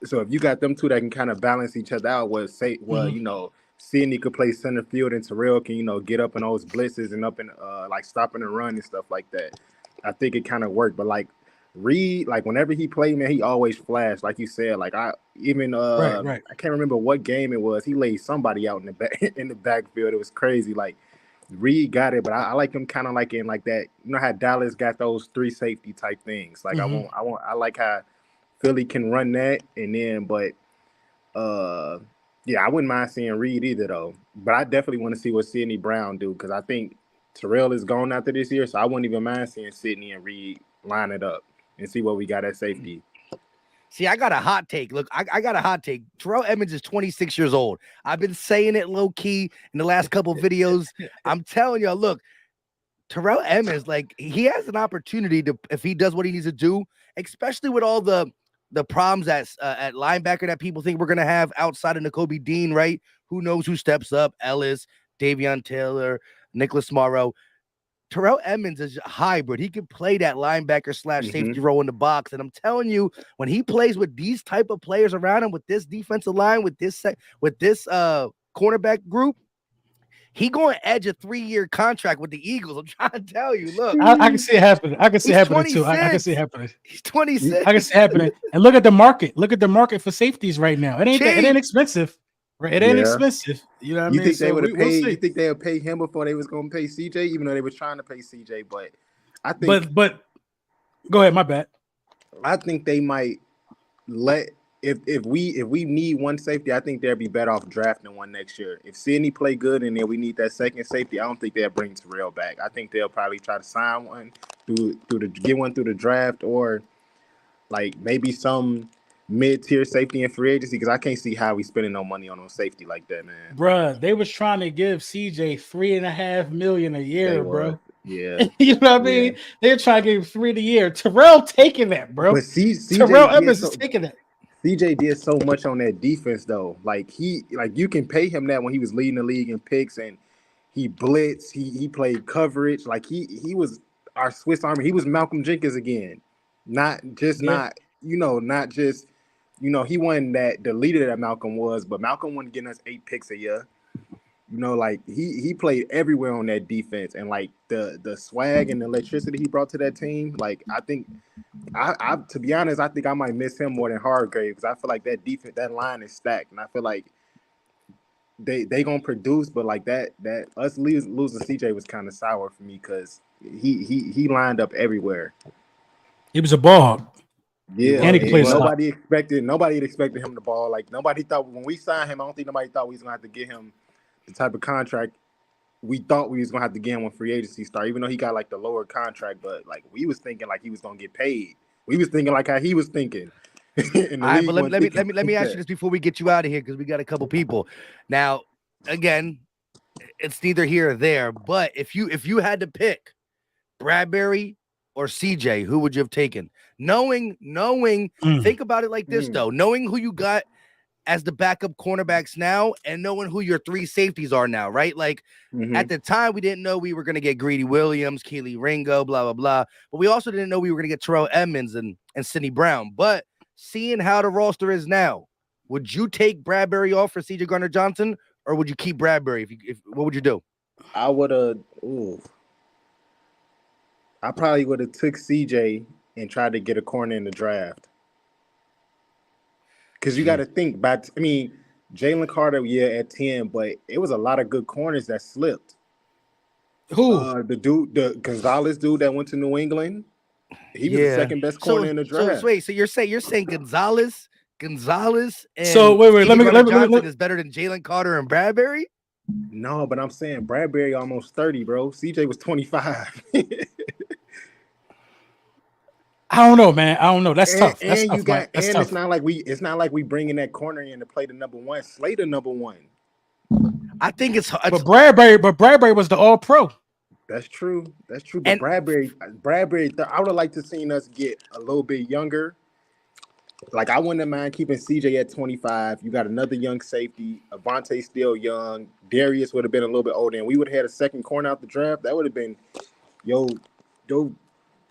So if you got them two that can kind of balance each other out, Sidney could play center field and Terrell can get up in those blitzes and up in like stopping the run and stuff like that. I think it kind of worked, but like Reed, like whenever he played, man, he always flashed. Like you said, like I can't remember what game it was. He laid somebody out in the back in the backfield. It was crazy. Like Reed got it, but I like him kind of like in like that. You know how Dallas got those 3 safety type things. Like I like how Philly can run that, and then I wouldn't mind seeing Reed either though. But I definitely want to see what Sidney Brown do because I think Terrell is gone after this year, so I wouldn't even mind seeing Sidney and Reed line it up and see what we got at safety. See, I got a hot take. Look, I got a hot take. Terrell Edmunds is 26 years old. I've been saying it low key in the last couple of videos. I'm telling y'all, look, Terrell Edmunds, like he has an opportunity to, if he does what he needs to do, especially with all the problems at linebacker that people think we're gonna have outside of Nakobe Dean, right? Who knows who steps up? Ellis, Davion Taylor, Nicholas Morrow. Terrell Edmunds is a hybrid. He can play that linebacker / safety role in the box. And I'm telling you, when he plays with these type of players around him, with this defensive line, with this cornerback group, he going to edge a 3-year contract with the Eagles. I'm trying to tell you. Look, I can see it happening. I can see it happening too. I can see it happening. He's 26. I can see it happening. And look at the market. Look at the market for safeties right now. It ain't expensive. Right? It ain't expensive. You know what I mean? You think they would have paid? You think they would pay him before they was going to pay CJ, even though they were trying to pay CJ? But I think. But go ahead. My bad. I think they might let if we need one safety. I think they'll be better off drafting one next year. If Sidney play good and then we need that second safety, I don't think they'll bring Terrell back. I think they'll probably try to sign one get one through the draft or like maybe some mid-tier safety in free agency because I can't see how we spending no money on safety like that, man. Bruh, they was trying to give CJ $3.5 million a year, bro. Yeah, you know what I mean? They're trying to give him $3 a year. Terrell taking that, bro. But Terrell Edmunds is taking that. CJ did so much on that defense though. Like you can pay him that when he was leading the league in picks and he blitzed, he played coverage. Like he was our Swiss Army. He was Malcolm Jenkins again. Not just he wasn't the leader that Malcolm was, but Malcolm wasn't getting us 8 picks a year. Like he played everywhere on that defense, and like the swag and the electricity he brought to that team. Like I think, I to be honest, I think I might miss him more than Hargrave because I feel like that defense, that line is stacked, and I feel like they gonna produce, but like that us losing CJ was kind of sour for me because he lined up everywhere. He was a ball hog. Yeah, and he could play nobody expected him to ball. Like nobody thought when we signed him, I don't think nobody thought we was gonna have to get him the type of contract we thought we was gonna have to get him when free agency started. Even though he got like the lower contract, but like we was thinking like he was gonna get paid. We was thinking like how he was thinking. All right, but let me ask you this before we get you out of here because we got a couple people. Now, again, it's neither here or there. But if you had to pick Bradbury or CJ, who would you have taken? Knowing, think about it like this though, knowing who you got as the backup cornerbacks now and knowing who your 3 safeties are now, right? Like at the time, we didn't know we were going to get Greedy Williams, Keely Ringo, blah, blah, blah. But we also didn't know we were going to get Terrell Edmunds and Sidney Brown. But seeing how the roster is now, would you take Bradbury off for CJ Gardner-Johnson or would you keep Bradbury? What would you do? I would have. I probably would have took CJ and tried to get a corner in the draft. Because you got to think about, Jalen Carter, at 10, but it was a lot of good corners that slipped. Who? The Gonzalez dude that went to New England. He was the second best corner in the draft. So you're saying Gonzalez and wait, let me Johnson is better than Jalen Carter and Bradbury? No, but I'm saying Bradbury almost 30, bro. CJ was 25. don't know, man. I don't know. That's tough. That's And you tough, Mike. got, That's and tough. it's not like we bringing that corner in to play the number one, slay the number one. I think it's But Bradbury was the All Pro. That's true. That's true. But and Bradbury, I would have liked to seen us get a little bit younger. Like I wouldn't mind keeping CJ at 25. You got another young safety. Avante still young. Darius would have been a little bit older, and we would have had a second corner out the draft. That would have been, yo,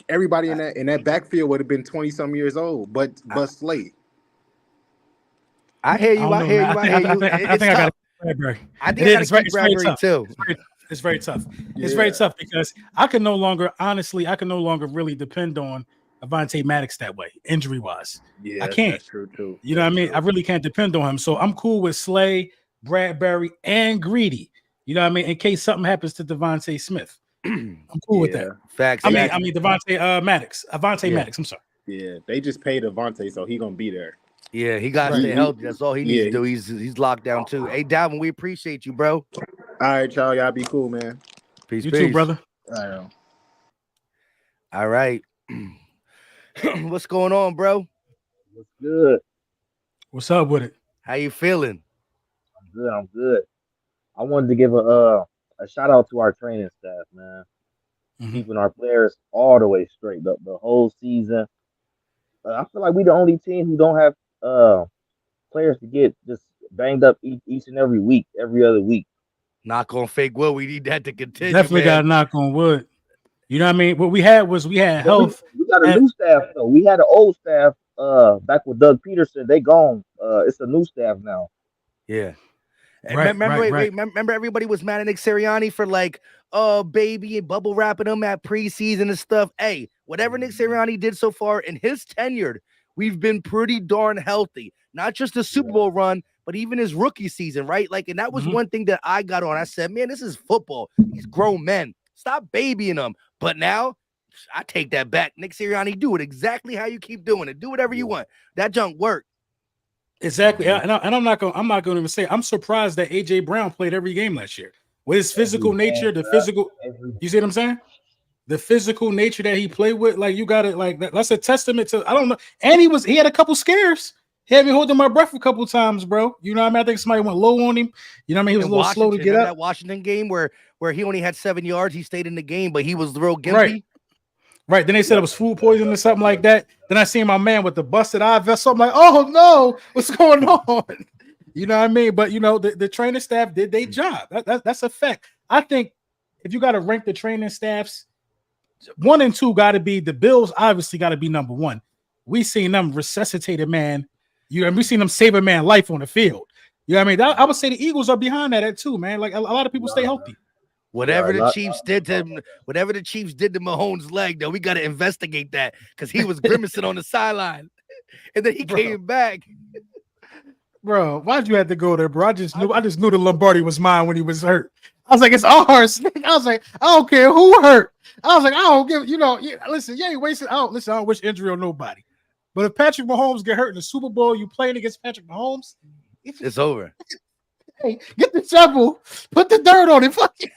everybody in that backfield would have been 20-some years old. But Slay. I hear I you. don't I know, hear man. you. I hear you. I It's think I got to tough. keep Bradbury. I think I got to keep It's very Bradbury tough. too. It's very tough. It's Yeah. very tough because I can no longer really depend on Avonte Maddox that way, injury wise. Yeah, I can't. that's true too. You know what I mean? I really can't depend on him. So I'm cool with Slay, Bradbury, and Greedy. You know what I mean? In case something happens to Devontae Smith. I'm cool with that. Facts. I mean Devontae Maddox. Avonte Yeah. Maddox. I'm sorry. Yeah, they just paid Avante, so he gonna be there. Yeah, he got to Right. stay healthy. That's all he needs Yeah. to do. He's locked down too. Hey, Dalvin, we appreciate you, bro. All right, y'all be cool, man. Peace, You peace. too, brother. All right. What's going on, bro? What's good? What's up with it? How you feeling? I'm good. I wanted to give a shout out to our training staff, man. Mhm. Keeping our players all the way straight the whole season. I feel like we the only team who don't have players to get just banged up each and every week, every other week. Knock on fake wood. We need that to continue. Definitely got to knock on wood. You know what I mean? What we had health. We got a new staff though. We had an old staff back with Doug Peterson. They gone. It's a new staff now. Yeah. Right, Remember everybody was mad at Nick Sirianni for like, baby and bubble wrapping him at preseason and stuff. Hey, whatever Nick Sirianni did so far in his tenure, we've been pretty darn healthy. Not just the Super Bowl run, but even his rookie season, right? Like, and that was one thing that I got on. I said, man, this is football. These grown men. Stop babying them. But now I take that back. Nick Sirianni, do it exactly how you keep doing it. Do whatever you want. That junk worked. Exactly. And I'm not going to even say I'm surprised that AJ Brown played every game last year. With his physical nature, you see what I'm saying? The physical nature that he played with, like you got it, like that's a testament to I don't know. And he had a couple scares. He had me holding my breath a couple times, bro. You know what I mean? I think somebody went low on him. You know what I mean? He was a little slow to get up. That Washington game where he only had 7 yards, he stayed in the game, but he was real gimpy. Right. Then they said it was food poisoning or something like that. Then I seen my man with the busted eye vessel. I'm like, oh no, what's going on? You know what I mean? But you know, the training staff did their job. That's a fact. I think if you got to rank the training staffs, 1 and 2 got to be the Bills. Obviously, got to be number 1. We seen them resuscitate a man. We seen them save a man life on the field. You know what I mean? I would say the Eagles are behind that too, man. Like a lot of people stay healthy. Whatever the Chiefs did to Mahomes' leg, though, we got to investigate that because he was grimacing on the sideline, and then he came back. Bro, why'd you have to go there, bro? I just knew the Lombardi was mine when he was hurt. I was like, it's ours. I was like, I don't care who hurt. I was like, I don't give. Listen, you ain't wasting. I don't wish injury on nobody. But if Patrick Mahomes get hurt in the Super Bowl, you playing against Patrick Mahomes, it's over. Hey, get the shovel, put the dirt on it. Fuck it.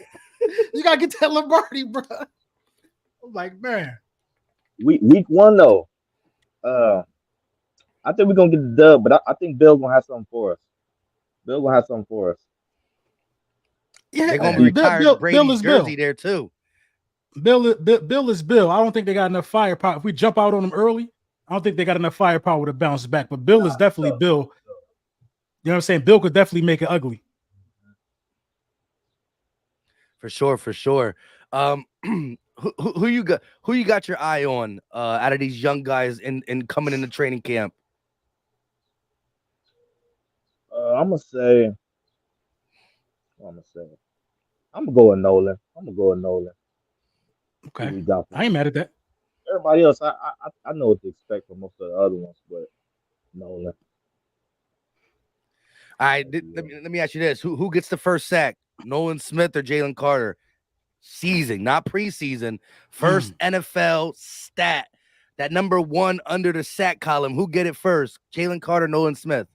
You gotta get that Lombardi, bro. I'm like, man. Week 1 though. I think we're gonna get the dub, but I think Bill's gonna have something for us. Yeah, they're gonna retire Brady's jersey there too. Bill is Bill. I don't think they got enough firepower. If we jump out on them early, I don't think they got enough firepower to bounce back. But Bill is definitely Bill. You know what I'm saying? Bill could definitely make it ugly. For sure. Who you got your eye on out of these young guys in coming into training camp? I'm gonna go with Nolan. Okay. I ain't mad at that. Everybody else, I know what to expect from most of the other ones, but Nolan. All right, let me ask you this: Who gets the first sack? Nolan Smith or Jalen Carter? Season, not preseason. First NFL stat. That number 1 under the sack column. Who get it first? Jalen Carter, Nolan Smith.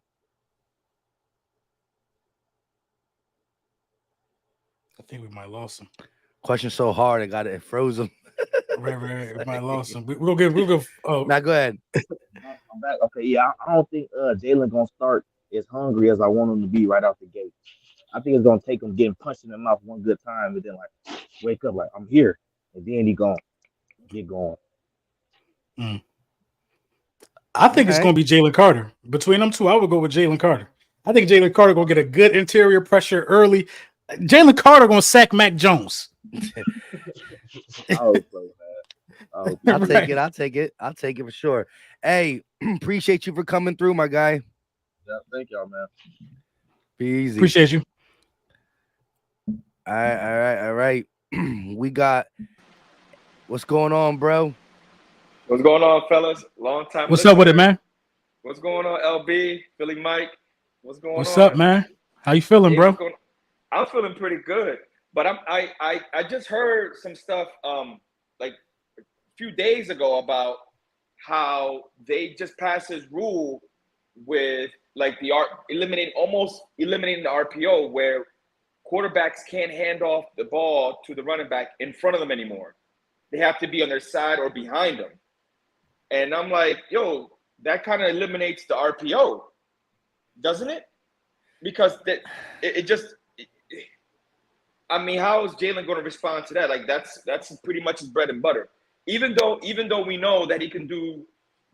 I think we might have lost him. Question so hard, it froze him. Right. My lost him. We'll go. Oh, Now go ahead. I'm back. Okay, yeah, I don't think Jalen gonna start as hungry as I want him to be right out the gate. I think it's gonna take him getting punched in the mouth one good time, and then like wake up like I'm here, and then he gonna get going. mm. I All think it's right. going to be Jalen Carter. Between them two, I would go with Jalen Carter. I think Jalen Carter going to get a good interior pressure early. Jalen Carter going to sack Mac Jones. I hope so, man. I hope he I'll do. take it. Right. I'll take it. I'll take it for sure. Hey, appreciate you for coming through, my guy. Yeah, thank y'all, man. Be easy. Appreciate you. All right. We got what's going on, bro? What's going on, fellas? Long time What's up with it, listener. man? What's going on, LB? Philly Mike? What's going What's up, on? man? How you feeling, Hey, what's bro? going on? I'm feeling pretty good. But I just heard some stuff like a few days ago about how they just passed this rule with like almost eliminating the RPO where quarterbacks can't hand off the ball to the running back in front of them anymore. They have to be on their side or behind them. And I'm like, yo, that kind of eliminates the RPO, doesn't it? Because it just, I mean, how is Jalen going to respond to that? Like that's pretty much his bread and butter. Even though we know that he can do,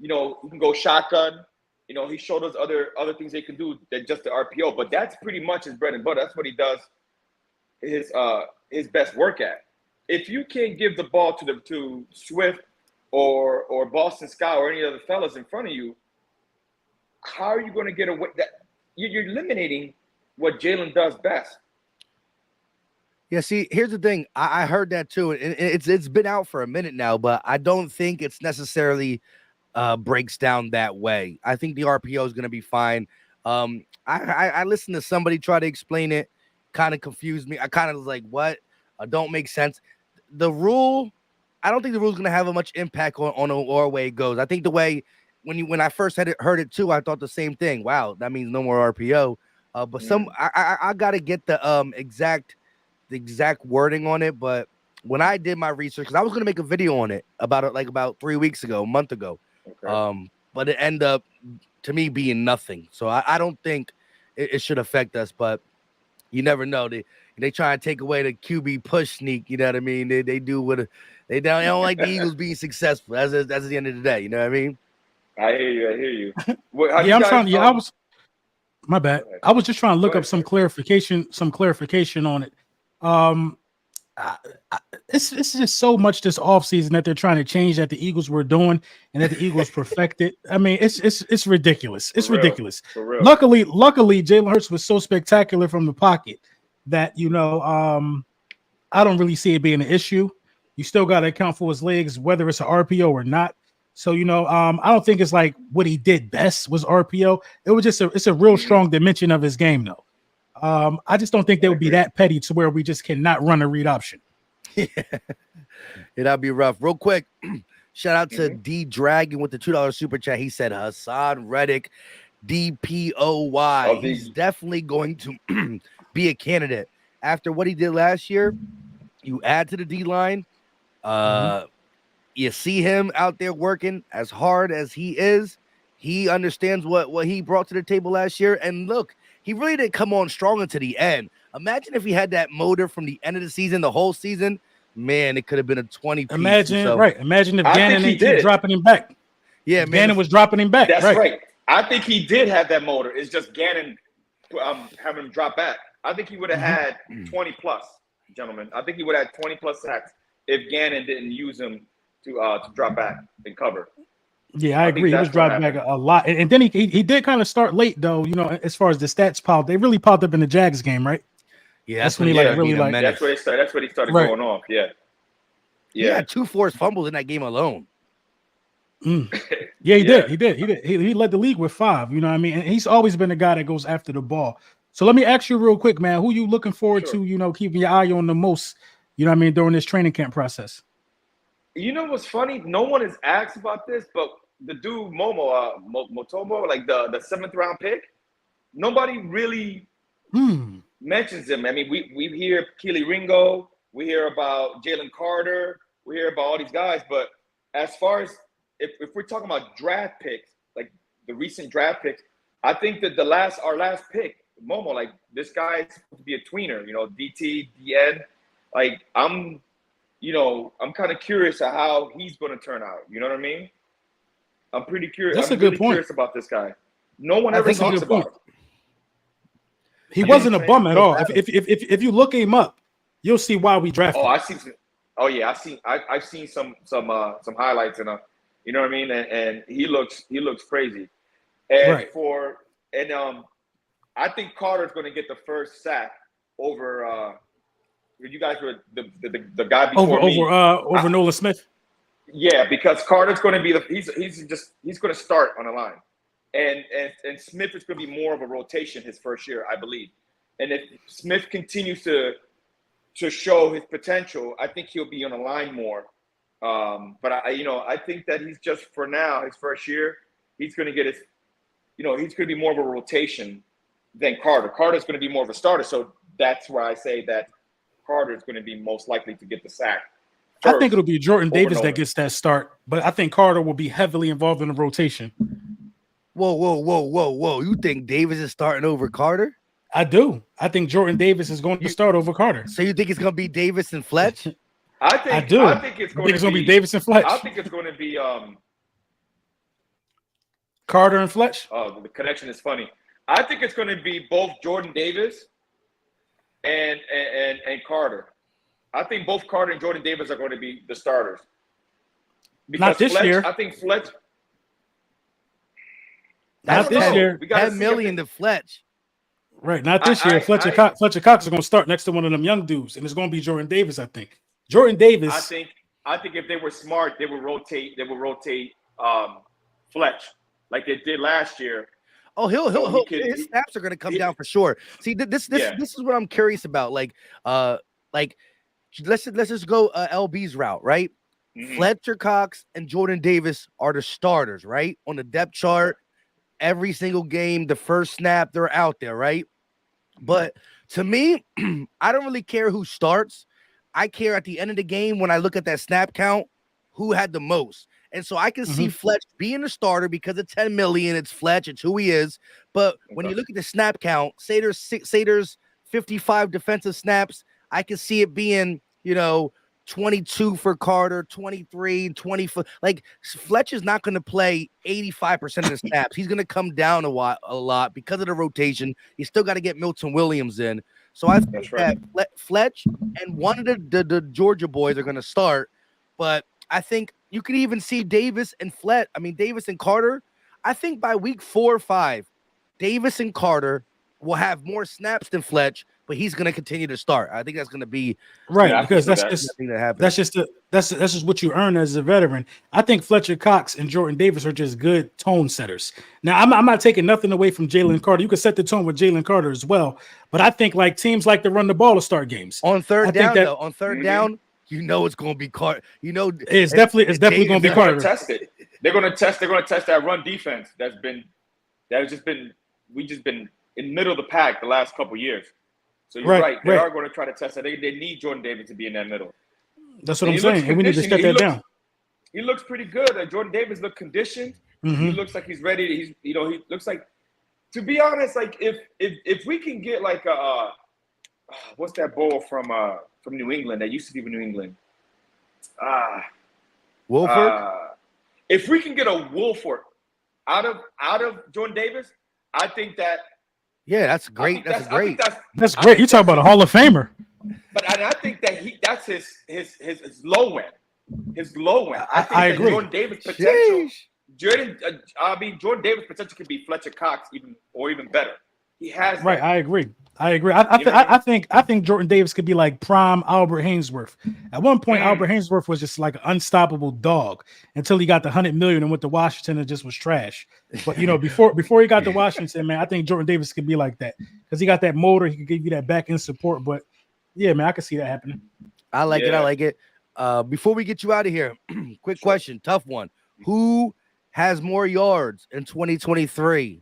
he can go shotgun. He showed us other things they can do than just the RPO. But that's pretty much his bread and butter. That's what he does his best work at. If you can't give the ball to Swift or Boston Scott or any other fellas in front of you, how are you going to get away? That you're eliminating what Jalen does best. Yeah, see, here's the thing. I heard that too, and it's been out for a minute now, but I don't think it's necessarily breaks down that way. I think the RPO is going to be fine. I listened to somebody try to explain it, kind of confused me. I kind of was like, what? Don't make sense. The rule, I don't think the rule is going to have a much impact on or way it goes. I think the way when I first heard it too, I thought the same thing. Wow, that means no more RPO. But I got to get the exact wording on it. But when I did my research, because I was going to make a video on it about 3 weeks ago, a month ago. Okay. But it ended up to me being nothing. So I don't think it should affect us, but you never know. They try and take away the QB push sneak. You know what I mean? They do what they don't like the Eagles being successful. That's the end of the day. You know what I mean? I hear you. How do Yeah, you I'm guys? trying. Yeah, I was. My bad. Go ahead. I was just trying to Go look up ahead, some sir. clarification on it. Um, it's just so much this offseason that they're trying to change that the Eagles were doing and that the Eagles perfected. I mean, it's ridiculous. It's For real. ridiculous. For real. Luckily, Jalen Hurts was so spectacular from the pocket that I don't really see it being an issue. You still got to account for his legs, whether it's an RPO or not. So I don't think it's like what he did best was RPO. It was just it's a real strong dimension of his game, though. I just don't think they I would be agree. that petty to where we just cannot run a read option. That'd be rough. Real quick, shout out to D Dragon with the $2 super chat. He said Hassan Reddick, DPOY. He's definitely going to be a candidate after what he did last year. You add to the D line. You see him out there working as hard as he is. He understands what he brought to the table last year. And look, he really didn't come on strong into the end. Imagine if he had that motor from the end of the season, the whole season. Man, it could have been a 20 piece. Imagine if I Gannon think he didn't keep did. dropping him back. Yeah, If man. Gannon was dropping him back. That's right. I think he did have that motor. It's just Gannon having him drop back. I think he would have had 20 plus, gentlemen. I think he would have had 20 plus sacks if Gannon didn't use him to drop back and cover. Yeah, I agree. He was dropping back a lot. And then he did kind of start late, though, as far as the stats piled. They really piled up in the Jags game, right? Yeah, that's when he really like. That's where he started going off. Yeah. He had 2 forced fumbles in that game alone. Yeah, he did. He led the league with 5. You know what I mean? And he's always been a guy that goes after the ball. So let me ask you real quick, man. Who you looking forward to? Keeping your eye on the most. You know what I mean, during this training camp process. You know what's funny? No one has asked about this, but the dude Motomo, like the 7th round pick, nobody really mentions him. I mean, we hear Keely Ringo, we hear about Jalen Carter, we hear about all these guys, but as far as if we're talking about draft picks, like the recent draft picks, I think that our last pick, Momo, like this guy is supposed to be a tweener, DT, DN. Like I'm kind of curious of how he's going to turn out. You know what I mean? I'm pretty curious. That's I'm a good really point. curious about this guy. No one I ever think talks he's a about him. He You know wasn't a what I'm bum at all. If you look him up, you'll see why we drafted. Oh, I see. Oh yeah, I've seen some highlights and you know what I mean, and he looks crazy. And Right. I think Carter's going to get the first sack over. You guys were the guy before me over Nolan Smith. Yeah, because Carter's going to be he's going to start on the line, and Smith is going to be more of a rotation his first year, I believe. And if Smith continues to show his potential, I think he'll be on the line more. But I think that he's just for now his first year, he's going to get he's going to be more of a rotation than Carter. Carter's going to be more of a starter, so that's why I say that Carter is going to be most likely to get the sack. I think it'll be Jordan Davis Nolan. that gets that start, but I think Carter will be heavily involved in the rotation. Whoa. You think Davis is starting over Carter? I do. I think Jordan Davis is going to start over Carter. So you think it's going to be Davis and Fletch? I think it's going to be Davis and Fletch. I think it's going to be Carter and Fletch. Oh, the connection is funny. I think it's going to be both Jordan Davis and Carter. I think both Carter and Jordan Davis are going to be the starters. Because Not this Fletch, year. I think Fletch. Not this year. We gotta 10 million to Fletch. Right, not this year. Fletcher Cox is going to start next to one of them young dudes, and it's going to be Jordan Davis. I think Jordan Davis. I think if they were smart, they would rotate. They would rotate Fletch like they did last year. Oh, his snaps are going to come down for sure. See, this is what I'm curious about. Like let's just go LB's route, right? Mm-hmm. Fletcher Cox and Jordan Davis are the starters, right? On the depth chart, every single game, the first snap, they're out there, right? But to me, I don't really care who starts. I care at the end of the game when I look at that snap count, who had the most. And so I can see Fletch being the starter because of 10 million. It's Fletch. It's who he is. But when you look at the snap count, say there's 55 defensive snaps, I can see it being, 22 for Carter, 23, 20 for like Fletch is not going to play 85% of the snaps. He's going to come down a lot because of the rotation. You still got to get Milton Williams in. So I think that Fletch and one of the Georgia boys are going to start. But I think you could even see Davis and Carter. I think by week 4 or 5, Davis and Carter will have more snaps than Fletch, but he's going to continue to start. I think that's going to be right because that's just what you earn as a veteran. I think Fletcher Cox and Jordan Davis are just good tone setters. Now, I'm not taking nothing away from Jalen Carter. You can set the tone with Jalen Carter as well, but I think like teams like to run the ball to start games. On third down, down, it's going to be Carter. It's definitely going to be Carter. They're going to test that run defense we've just been in the middle of the pack the last couple years. So you're right. They are going to try to test that. They need Jordan Davis to be in that middle. That's what I'm saying. And we need to shut that down. He looks pretty good. Jordan Davis looks conditioned. Mm-hmm. He looks like he's ready. He looks like, to be honest, like if we can get like what's that bowl from New England that used to be with New England? Wolford. If we can get a Wolford out of Jordan Davis, I think that. Yeah, that's great. That's great. That's great. You're talking about a Hall of Famer. But I think that that's his low end. His low end. I agree. Jordan Davis potential. Jordan Davis potential could be Fletcher Cox even better. He has right. That. I agree. I think Jordan Davis could be like prime Albert Hainsworth. At one point, Albert Hainsworth was just like an unstoppable dog until he got the $100 million and went to Washington and just was trash. But before he got to Washington, man, I think Jordan Davis could be like that because he got that motor. He could give you that back end support. But yeah, man, I can see that happening. I like it. Before we get you out of here, quick question, tough one. Who has more yards in 2023?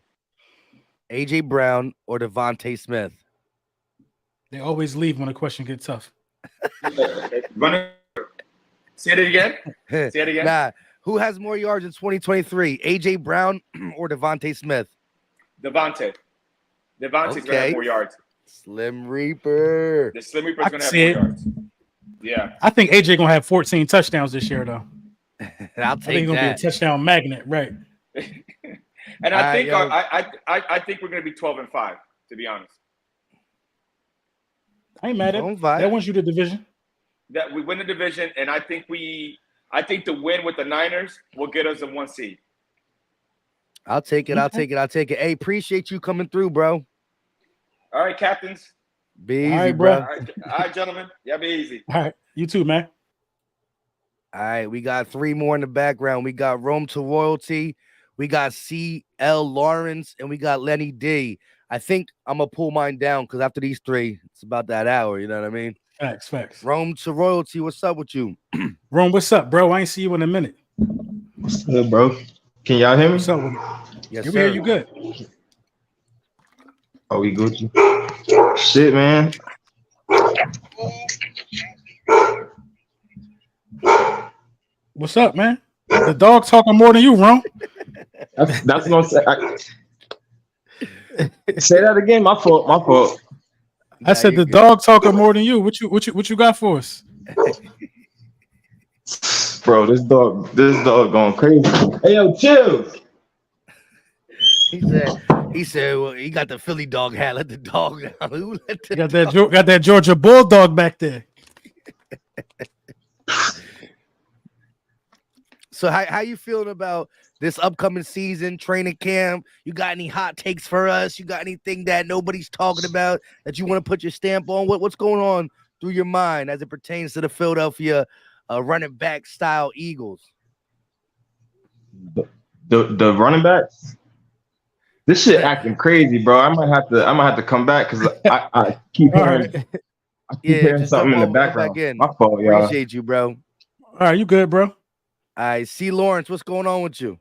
AJ Brown or Devontae Smith? They always leave when a question gets tough. Say it again. Say it again. Nah, who has more yards in 2023? AJ Brown or Devontae Smith? Devontae's going to have more yards. Slim Reaper. The Slim Reaper's going to have more yards. Yeah. I think AJ going to have 14 touchdowns this year, though. I'll I think take he's going to be a that. touchdown magnet, right? And I think I think we're going to be 12-5, to be honest. I ain't mad at it. That wins you the division. That we win the division, and I think the win with the Niners will get us a 1 seed. I'll take it. Hey, appreciate you coming through, bro. All right, captains. Be easy, All right, bro. All right, gentlemen. Y'all be easy. All right, you too, man. All right, we got 3 more in the background. We got Rome to Royalty, we got CL Lawrence, and we got Lenny D. I think I'm gonna pull mine down because after these 3, it's about that hour. You know what I mean? Facts. Rome to Royalty, what's up with you? Rome, what's up, bro? I ain't see you in a minute. What's good, bro? Can y'all hear me? What's up with Yes, you? sir. Hear you good? Oh, we Gucci. Shit, man. What's up, man? The dog talking more than you, Rome. That's what I'm saying. Say that again. My fault. I said the dog talking more than you. What you got for us? Bro, this dog going crazy. Hey, yo, chill. He said, well, he got the Philly dog hat. Let the dog out. Who let the Got that Georgia Bulldog back there. So how you feeling about this upcoming season, training camp? You got any hot takes for us? You got anything that nobody's talking about that you want to put your stamp on? What's going on through your mind as it pertains to the Philadelphia running back style Eagles? The running backs. This shit acting crazy, bro. I might have to come back because I keep hearing something in the background. My fault, y'all. Appreciate you, bro. All right, you good, bro? All right, C. Lawrence, what's going on with you?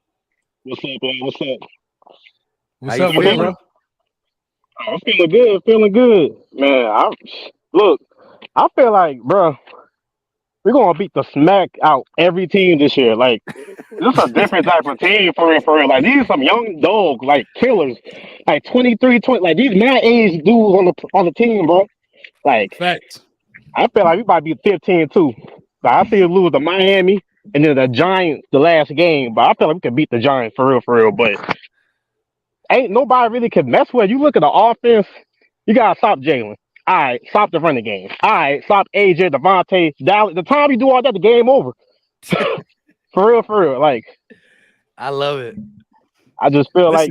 What's up, man? What's up? What's up with you, bro? I'm feeling good, man. I feel like, bro, we're gonna beat the smack out every team this year. Like, this is a different type of team for real. Like, these are some young dogs, like killers, like 23, 20, like these my age dudes on the team, bro. Like, facts. I feel like we might be 15-2. Like, I see us lose to Miami and then the Giants the last game, but I feel like we can beat the Giants for real. But ain't nobody really can mess with. You look at the offense, you gotta stop Jalen. All right, stop the running game. All right, stop AJ, Devontae, Dallas. The time you do all that, the game over. for real. Like, I love it. I just feel like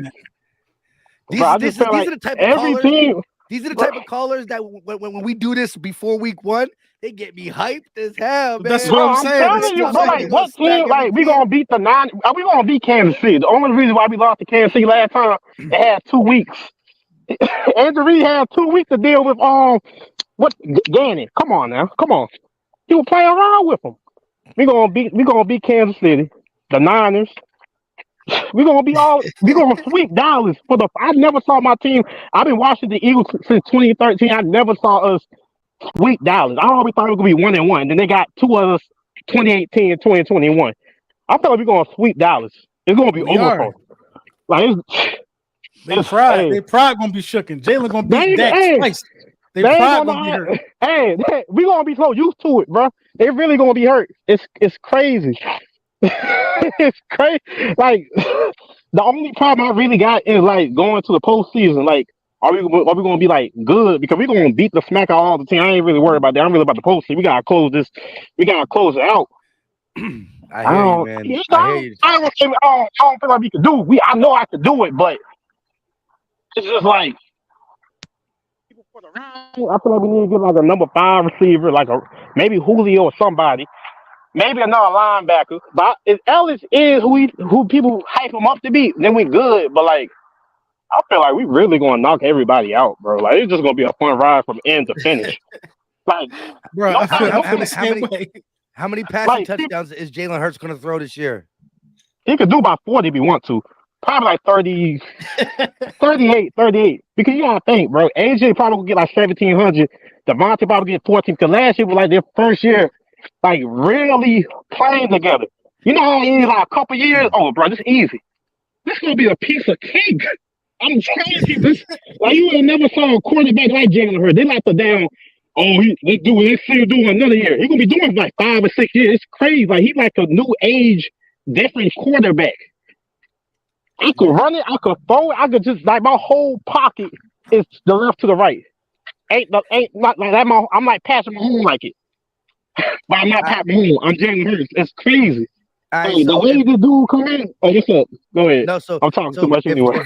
these are the type of every callers. team. These are the type of callers that when we do this before week 1, they get me hyped as hell, man. That's what I'm saying. Telling you, bro, like, what team? Like, we gonna beat the 9? We gonna beat Kansas City. The only reason why we lost to Kansas City last time, they had 2 weeks. Andrew Reid had 2 weeks to deal with Gannon. Come on now, come on. He was playing around with them. We gonna beat Kansas City, the Niners. We gonna sweep Dallas for the. I never saw my team. I've been watching the Eagles since 2013. I never saw us sweep Dallas. I always thought it was gonna be 1-1. Then they got 2 of us, 2018 and 2021. I feel like we're gonna sweep Dallas. It's gonna be over for them. Like They pride gonna be shooken. Jalen gonna beat Dak twice. They pride gonna be hurt. Hey, we gonna be so used to it, bro. They really gonna be hurt. It's crazy. It's crazy. Like, the only problem I really got is like going to the postseason. Like, are we gonna be like good? Because we're gonna beat the smack out all the team. I ain't really worried about that. I'm really about the postseason. We gotta close this. We gotta close it out. I hear you, man. I hear you. I don't feel like we can do it. I know I could do it, but it's just like people for the round. I feel like we need to get like a number 5 receiver, like maybe Julio or somebody. Maybe another linebacker. But if Ellis is who people hype him up to be, then we good. But like, I feel like we really gonna knock everybody out, bro. Like, it's just gonna be a fun ride from end to finish. Like, bro, I feel the same way. How many passing touchdowns is Jalen Hurts gonna throw this year? He could do about 40 if he want to. Probably like 30, 38. Because you gotta think, bro. AJ probably will get like 1,700. Devontae probably get 14. Because last year was like their first year like really playing together. You know how in like a couple years, oh bro, this is easy. This gonna be a piece of cake. I'm telling you, this like you would never saw a quarterback like Jalen Hurts. They like the damn. Oh, let's see him do another year. He's gonna be doing it for like 5 or 6 years. It's crazy. Like he's like a new age, different quarterback. I could run it. I could throw it. I could just like my whole pocket is the left to the right. Ain't not like that. I'm like passing my home like it, but I'm not passing home. I'm Jalen Hurts. It's crazy. Right, Hey, the way the dude come in. Oh, what's up? Go ahead. No, so I'm talking too much anyway.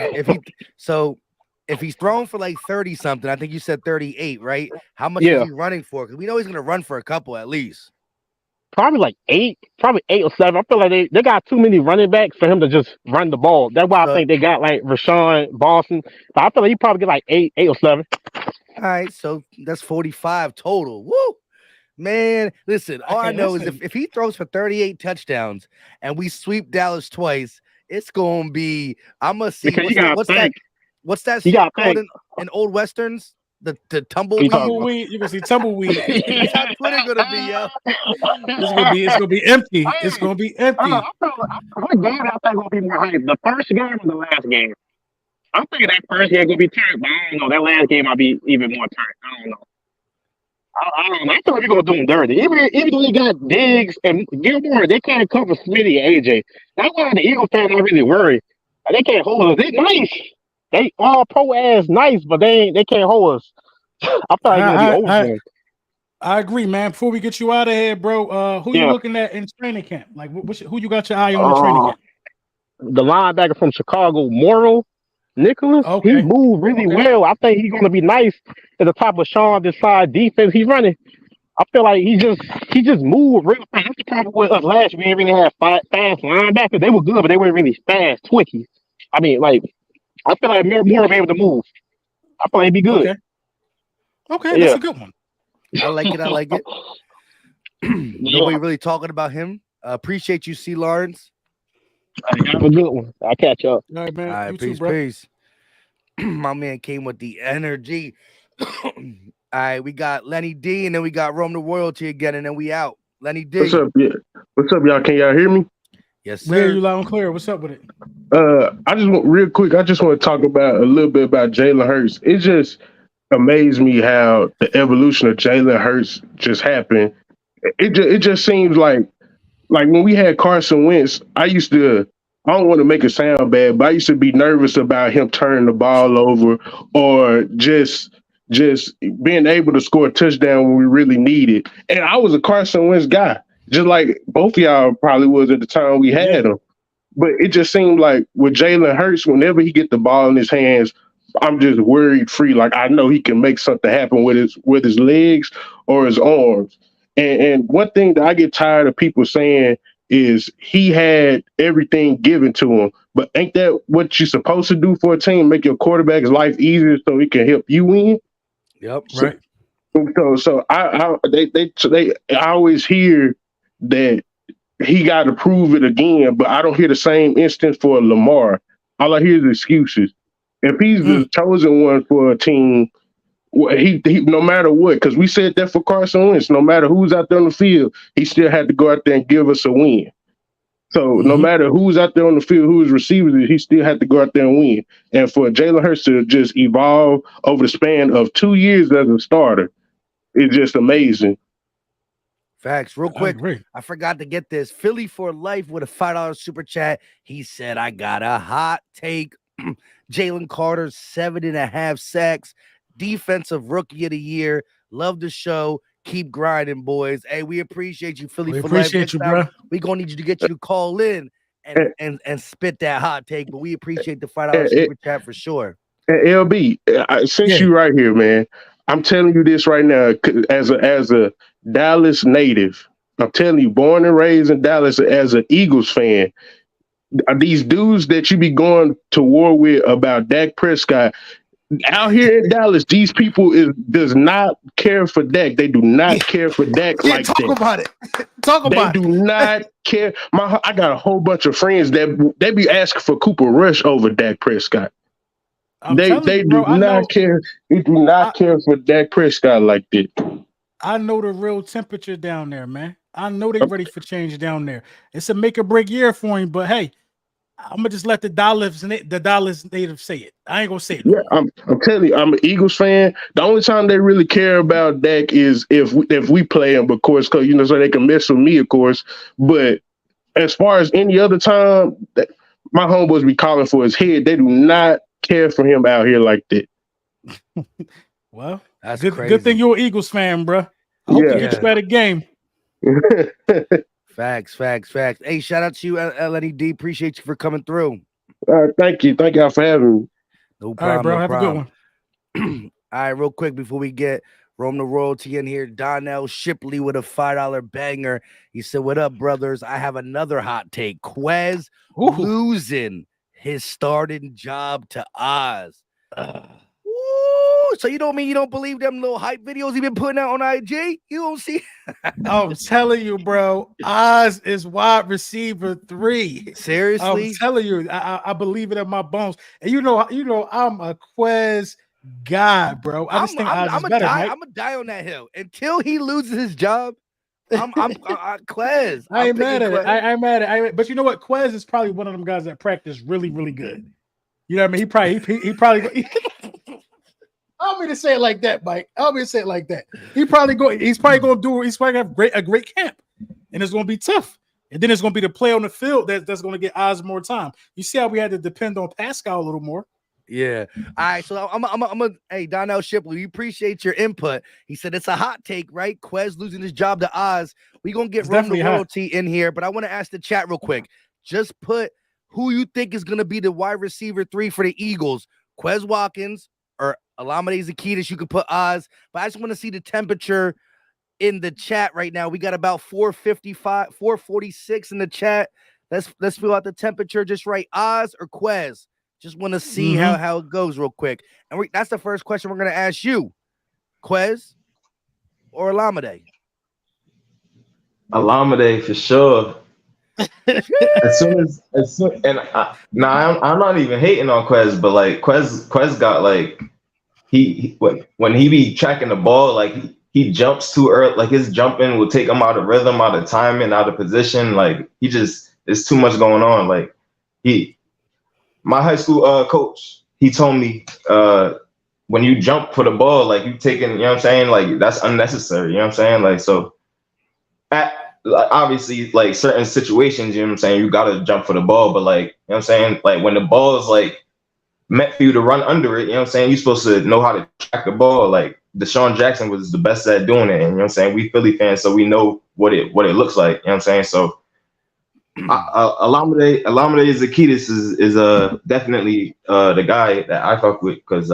If he's thrown for like 30 something, I think you said 38, right? How much Yeah. is he running for? Because we know he's gonna run for a couple at least. Probably like 8, probably 8 or 7. I feel like they got too many running backs for him to just run the ball. That's why I think they got like Rashawn Boston. But I feel like he probably get like 8 or 7. All right, so that's 45 total. Woo! Man, listen, all I know is if he throws for 38 touchdowns and we sweep Dallas twice, it's gonna be I'm gonna see what's that shit called in old westerns? The tumbleweed. You're gonna see tumbleweed. That's what it's gonna be, yo. It's gonna be empty. It's gonna be empty. What game I think gonna be more hype? The first game or the last game? I'm thinking that first game gonna be turned, but I don't know. That last game might be even more turned. I don't know. I don't know. I feel like we're gonna do them dirty. Even though they got Diggs and Gilmore, they can't cover Smitty and AJ. That's why the Eagles fans are really worried. They can't hold us. They nice. They all pro ass nice, but they can't hold us. I feel like gonna be over. I agree, man. Before we get you out of here, bro, who you looking at in training camp? Like, who you got your eye on in training camp? The linebacker from Chicago, Morrow Nicholas. Okay. He moved really well. I think he's going to be nice at the top of Sean Desai defense he's running. I feel like he just moved real fast. That's the problem with us last year. We didn't really have fast linebackers. They were good, but they weren't really fast, twitchy. I mean, like, I feel like more will be able to move. I feel like he'd be good. Okay, that's a good one. I like it. Nobody really talking about him. Appreciate you, C. Lawrence. Have a good one. I'll catch up. All right, man. All right, peace. My man came with the energy. All right, we got Lenny D, and then we got Rome the Royalty again, and then we out. Lenny D. What's up? Yeah. What's up, y'all? Can y'all hear me? Yes, sir. We hear you loud and clear. What's up with it? I just want real quick. I just want to talk about a little bit about Jalen Hurts. It just amazed me how the evolution of Jalen Hurts just happened. It just seems like when we had Carson Wentz, I don't want to make it sound bad, but I used to be nervous about him turning the ball over or just being able to score a touchdown when we really need it. And I was a Carson Wentz guy, just like both of y'all probably was at the time we had him. But it just seemed like with Jalen Hurts, whenever he get the ball in his hands, I'm just worried free. Like I know he can make something happen with his legs or his arms. And one thing that I get tired of people saying is he had everything given to him. But ain't that what you're supposed to do for a team? Make your quarterback's life easier so he can help you win? Yep, right. So I always hear that he got to prove it again, but I don't hear the same instance for Lamar. All I hear is excuses. If he's the chosen one for a team, he no matter what, because we said that for Carson Wentz, no matter who's out there on the field, he still had to go out there and give us a win. So no matter who's out there on the field, who's receivers, he still had to go out there and win. And for Jalen Hurts to just evolve over the span of 2 years as a starter, it's just amazing. Facts. Real quick, I forgot to get this. Philly for life with a $5 super chat. He said, I got a hot take. Jalen Carter, 7.5 sacks. Defensive rookie of the year. Love the show. Keep grinding, boys. Hey, we appreciate you, Philly for life. Appreciate you, bro. We're gonna need you to get you to call in and spit that hot take. But we appreciate the $5 super chat for sure. LB, since you right here, man, I'm telling you this right now as a Dallas native. I'm telling you, born and raised in Dallas as an Eagles fan. These dudes that you be going to war with about Dak Prescott. Out here in Dallas, these people does not care for Dak. They do not care for Dak like that. Talk about it. Talk about it. They do not care. I got a whole bunch of friends that they be asking for Cooper Rush over Dak Prescott. They do not care. They do not care for Dak Prescott like that. I know the real temperature down there, man. I know they ready for change down there. It's a make or break year for him, but hey, I'm gonna just let the Dallas native say it. I ain't gonna say it no Yeah, more. I'm telling you, I'm an Eagles fan. The only time they really care about Dak is if we play him, of course, because so they can mess with me, of course. But as far as any other time, my homeboys be calling for his head. They do not care for him out here like that. Well, that's good thing crazy. you're an Eagles fan, bro. I hope you Yeah. get you better game. Facts. Hey, shout out to you, LNED. Appreciate you for coming through. Thank you. Thank y'all for having me. No All right, problem. bro. No Have a good problem. one. All right, real quick before we get Rome the Royalty in here, Donnell Shipley with a $5 banger. He said, "What up, brothers? I have another hot take. Quez losing his starting job to Oz. Woo! So you don't mean you don't believe them little hype videos he been putting out on IG? You don't see? I'm telling you, bro. Oz is wide receiver 3. Seriously? I'm telling you, I believe it in my bones. And you know, I'm a Quez guy, bro. I just think Oz is better, Mike. I'm gonna die on that hill until he loses his job. I'm Quez. I ain't mad at it. Quez. I'm mad at it. But you know what? Quez is probably one of them guys that practice really, really good. You know what I mean? He probably. I don't mean to say it like that, Mike. I don't mean to say it like that. He's probably going to have a great camp, and it's going to be tough. And then it's going to be the play on the field that's going to get Oz more time. You see how we had to depend on Pascal a little more. Yeah. All right. So hey, Donnell Shipley, we appreciate your input. He said it's a hot take, right? Quez losing his job to Oz. We're going to get Rome the Royalty in here, but I want to ask the chat real quick. Just put who you think is going to be the wide receiver 3 for the Eagles. Quez Watkins or Olamide Zaccheaus. You can put Oz, but I just want to see the temperature in the chat right now. We got about 455, 446 in the chat. Let's feel out the temperature. Just write Oz or Quez. Just want to see how it goes real quick. And that's the first question we're going to ask you. Quez or Olamide? Olamide for sure. I'm not even hating on Quez, but like Quez got like when he be tracking the ball, like he jumps too early, like his jumping will take him out of rhythm, out of timing, out of position. Like there's too much going on. Like my high school coach, he told me when you jump for the ball, like you taking, you know what I'm saying? Like that's unnecessary, you know what I'm saying? Like so obviously like certain situations, you know what I'm saying, you gotta jump for the ball, but like, you know what I'm saying, like when the ball is like meant for you to run under it, you know what I'm saying, you're supposed to know how to track the ball. Like Deshaun Jackson was the best at doing it, and you know what I'm saying, we Philly fans, so we know what it looks like, you know what I'm saying. So Olamide Zaccheaus is definitely the guy that I fuck with, because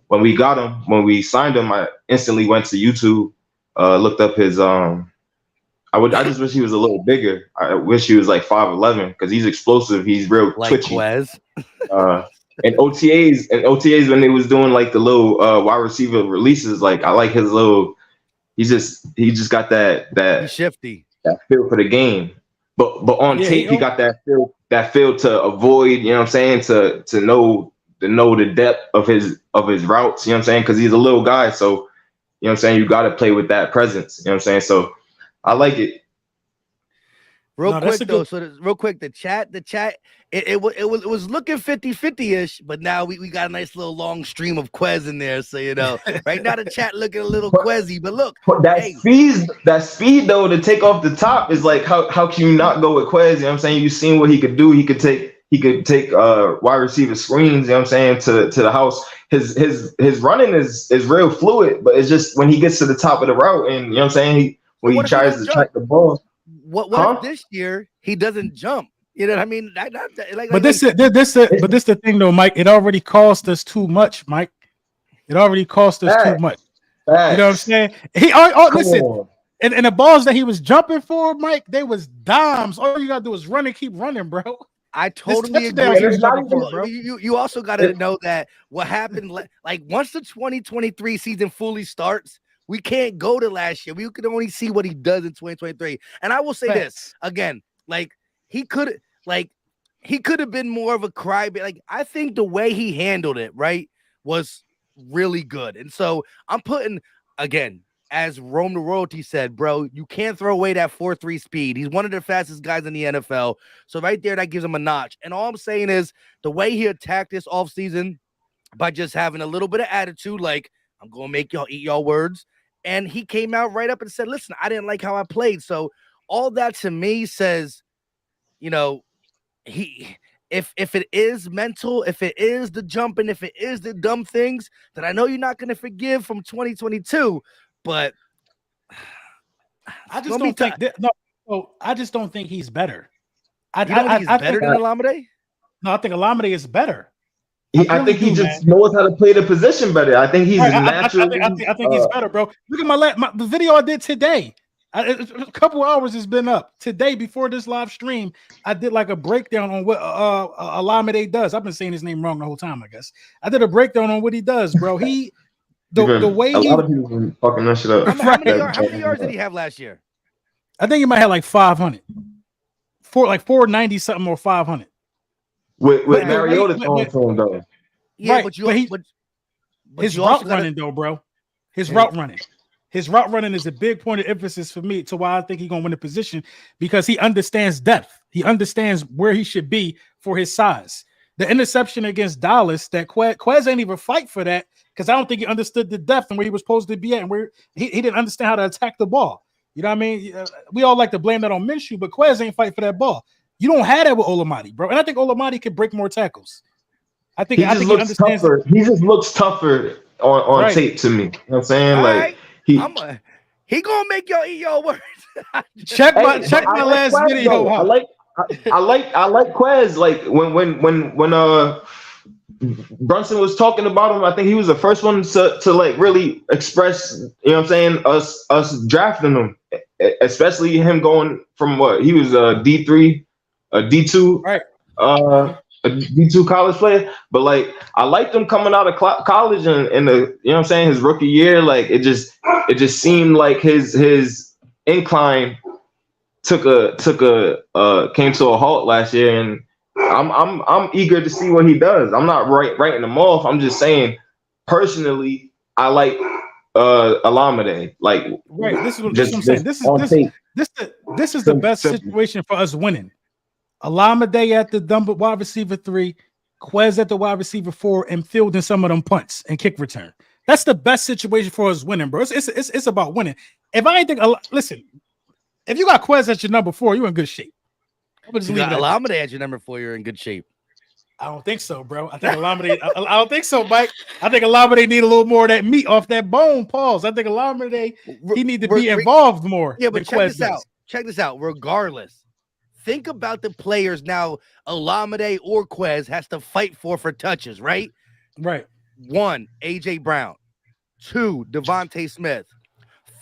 when we signed him, I instantly went to YouTube, looked up his I just wish he was a little bigger. I wish he was like 5'11", because he's explosive. He's real like twitchy. Quez. And OTAs when they was doing like the little wide receiver releases, like I like his little. He just got that He's shifty, that feel for the game. But on tape he got that feel to avoid. You know what I'm saying, to know the depth of his routes. You know what I'm saying, because he's a little guy. So you know what I'm saying, you got to play with that presence. You know what I'm saying. So I like it. Real quick, the chat, it was looking 50-50-ish, but now we got a nice little long stream of Quez in there. So, right now the chat looking a little Quezzy, but look. That speed though, to take off the top is like, how can you not go with Quez? You know what I'm saying? You've seen what he could do. He could take wide receiver screens, you know what I'm saying, to the house. His running is real fluid, but it's just when he gets to the top of the route and, you know what I'm saying, when he tries to track the ball. What if this year he doesn't jump? You know what I mean? But this is the thing though, Mike. It already cost us too much, Mike. It already cost us too much. You know what I'm saying? Listen. And the balls that he was jumping for, Mike, they was dimes. All you gotta do is run and keep running, bro. I totally agree. You also got to know that what happened, like once the 2023 season fully starts, we can't go to last year. We can only see what he does in 2023. And I will say this again, like he could have been more of a crybaby. Like I think the way he handled it, right, was really good. And so I'm putting, again, as Rome the Royalty said, bro, you can't throw away that 4.3 speed. He's one of the fastest guys in the NFL. So right there, that gives him a notch. And all I'm saying is the way he attacked this offseason by just having a little bit of attitude, like, I'm going to make y'all eat y'all words. And he came out right up and said, listen, I didn't like how I played. So all that to me says, you know, if it is mental, if it is the jumping, if it is the dumb things, that I know you're not going to forgive from 2022, but I just don't think that. No, I just don't think he's better. You don't think he's better than Olamide? No, I think Olamide is better. I think he just knows how to play the position better. I think he's naturally. I think he's better, bro. Look at the video I did today. A couple hours has been up today before this live stream. I did like a breakdown on what Olamide does. I've been saying his name wrong the whole time. I guess I did a breakdown on what he does, bro. He the way a lot of people been fucking that shit up. How many yards did he have last year? I think he might have like 500, 490 something or 500. With Mariota throwing to him though. Yeah, right, but his route running though, bro. His route running. His route running is a big point of emphasis for me to why I think he's gonna win the position, because he understands depth. He understands where he should be for his size. The interception against Dallas, that Quez ain't even fight for that, because I don't think he understood the depth and where he was supposed to be at, and where he didn't understand how to attack the ball. You know what I mean? We all like to blame that on Minshew, but Quez ain't fight for that ball. You don't have that with Olamide, bro. And I think Olamide could break more tackles. I think he understands tougher. He just looks tougher on tape to me. You know what I'm saying? Like he gonna make y'all eat y'all words. check my last Quez, video. Though. I like Quez. Like when Brunson was talking about him, I think he was the first one to like really express, you know what I'm saying, us drafting him, especially him going from what he was a D3, a D2, right, a D2 college player. But like I liked him coming out of college and in the, you know what I'm saying, his rookie year. Like it just seemed like his incline came to a halt last year, and I'm eager to see what he does. I'm not writing him off. I'm just saying, personally, I like Olamide. Like, right. This is what I'm saying. This is the best situation for us winning. Olamide at the wide receiver 3, Quez at the wide receiver 4, and fielding some of them punts and kick return. That's the best situation for us winning, bro. It's about winning. If I ain't think, listen, if you got Quez at your number 4, you're in good shape. You got Olamide at your number 4, you're in good shape. I don't think so, bro. I think Olamide. I don't think so, Mike. I think Olamide need a little more of that meat off that bone. Pause. I think Olamide he need to be involved more. Yeah, but check this out. Regardless, think about the players now. Olamide or Quez has to fight for touches, right? Right. 1, AJ Brown. 2, Devontae Smith.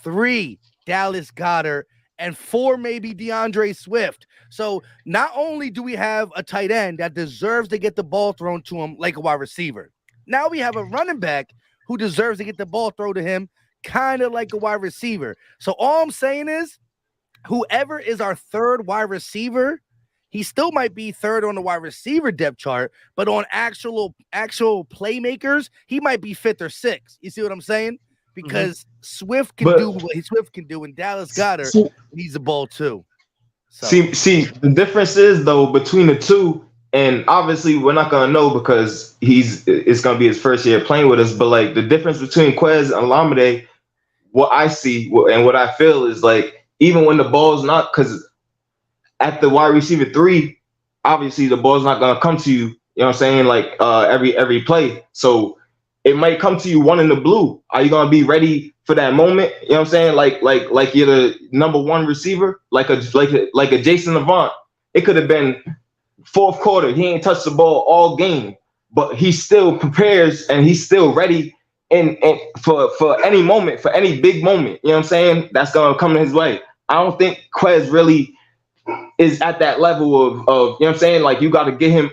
3, Dallas Goedert. And 4, maybe DeAndre Swift. So not only do we have a tight end that deserves to get the ball thrown to him like a wide receiver, now we have a running back who deserves to get the ball thrown to him kind of like a wide receiver. So all I'm saying is, whoever is our third wide receiver, he still might be third on the wide receiver depth chart, but on actual playmakers, he might be 5th or 6th. You see what I'm saying? Because Swift can do what Swift can do, and Dallas Goedert needs the ball too. So. See, the difference is though between the two, and obviously we're not gonna know because it's gonna be his first year playing with us. But like the difference between Quez and Olamide, what I see and what I feel is like even when the ball's not, because at the wide receiver 3, obviously the ball's not gonna come to you. You know what I'm saying? Like every play, so. It might come to you one in the blue. Are you gonna be ready for that moment? You know what I'm saying? Like you're the number 1 receiver, like a Jason Avant. It could have been 4th quarter. He ain't touched the ball all game, but he still prepares and he's still ready and for any moment, for any big moment. You know what I'm saying? That's gonna come his way. I don't think Quez really is at that level of you know what I'm saying? Like you got to get him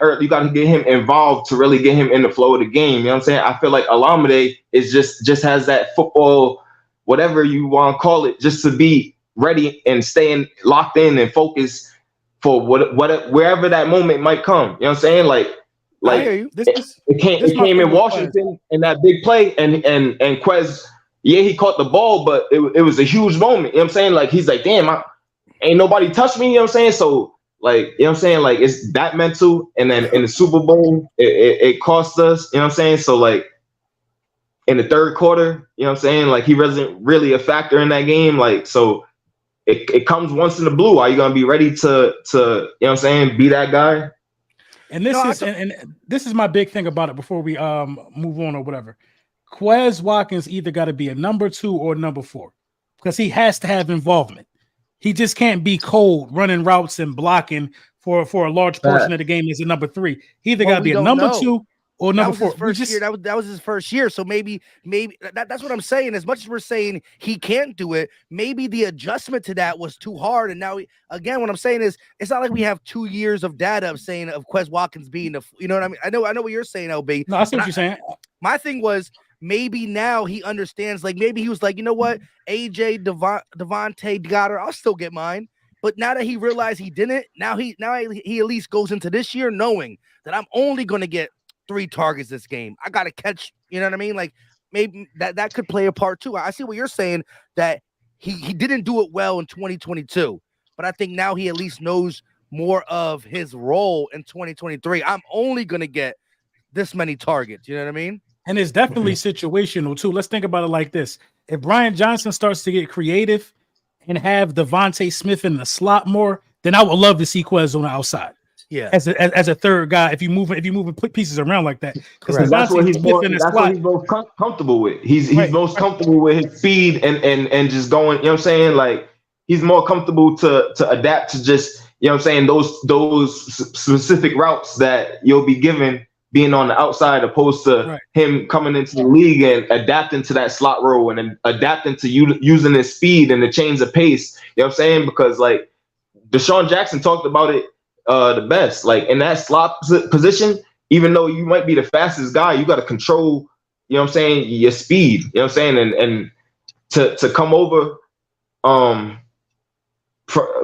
involved to really get him in the flow of the game. You know what I'm saying? I feel like Olamide is just has that football, whatever you want to call it, just to be ready and staying locked in and focused for wherever that moment might come. You know what I'm saying? Like I hear you. It came in Washington in that big play and Quez he caught the ball, but it was a huge moment. You know what I'm saying? Like, he's like, damn, ain't nobody touched me. You know what I'm saying? So, like, you know what I'm saying? Like, it's that mental. And then in the Super Bowl, it cost us. You know what I'm saying? So, like, in the third quarter, you know what I'm saying? Like, he wasn't really a factor in that game. Like, so it comes once in the blue. Are you gonna be ready to you know what I'm saying, be that guy? And this is my big thing about it before we move on or whatever. Quez Watkins either got to be a number 2 or number 4 because he has to have involvement. He just can't be cold running routes and blocking for a large portion of the game as a number 3. He either got to be a number 2 or number 4. That was his first year. So maybe that's what I'm saying. As much as we're saying he can't do it, maybe the adjustment to that was too hard. And now, again, what I'm saying is it's not like we have 2 years of data of saying of Quez Watkins being you know what I mean? I know what you're saying, LB. No, I see what you're saying. My thing was maybe now he understands. Like maybe he was like, you know what, AJ Devontae Goddard, I'll still get mine. But now that he realized he didn't, now he at least goes into this year knowing that I'm only going to get 3 targets this game. I got to catch, you know what I mean? Like maybe that could play a part too. I see what you're saying, that he didn't do it well in 2022, but I think now he at least knows more of his role in 2023. I'm only going to get this many targets. You know what I mean? And it's definitely situational too. Let's think about it like this. If Brian Johnson starts to get creative and have Devontae Smith in the slot more, then I would love to see Quez on the outside. Yeah, as a third guy, if you moving pieces around like that, because that's what he's most comfortable with. He's most comfortable with his speed and just going. You know what I'm saying? Like he's more comfortable to adapt to just, you know what I'm saying, those specific routes that you'll be given being on the outside, opposed to him coming into the league and adapting to that slot role and then adapting to using his speed and the change of pace. You know what I'm saying? Because like Deshaun Jackson talked about it the best. Like in that slot position, even though you might be the fastest guy, you got to control, you know what I'm saying, your speed. You know what I'm saying? And to come over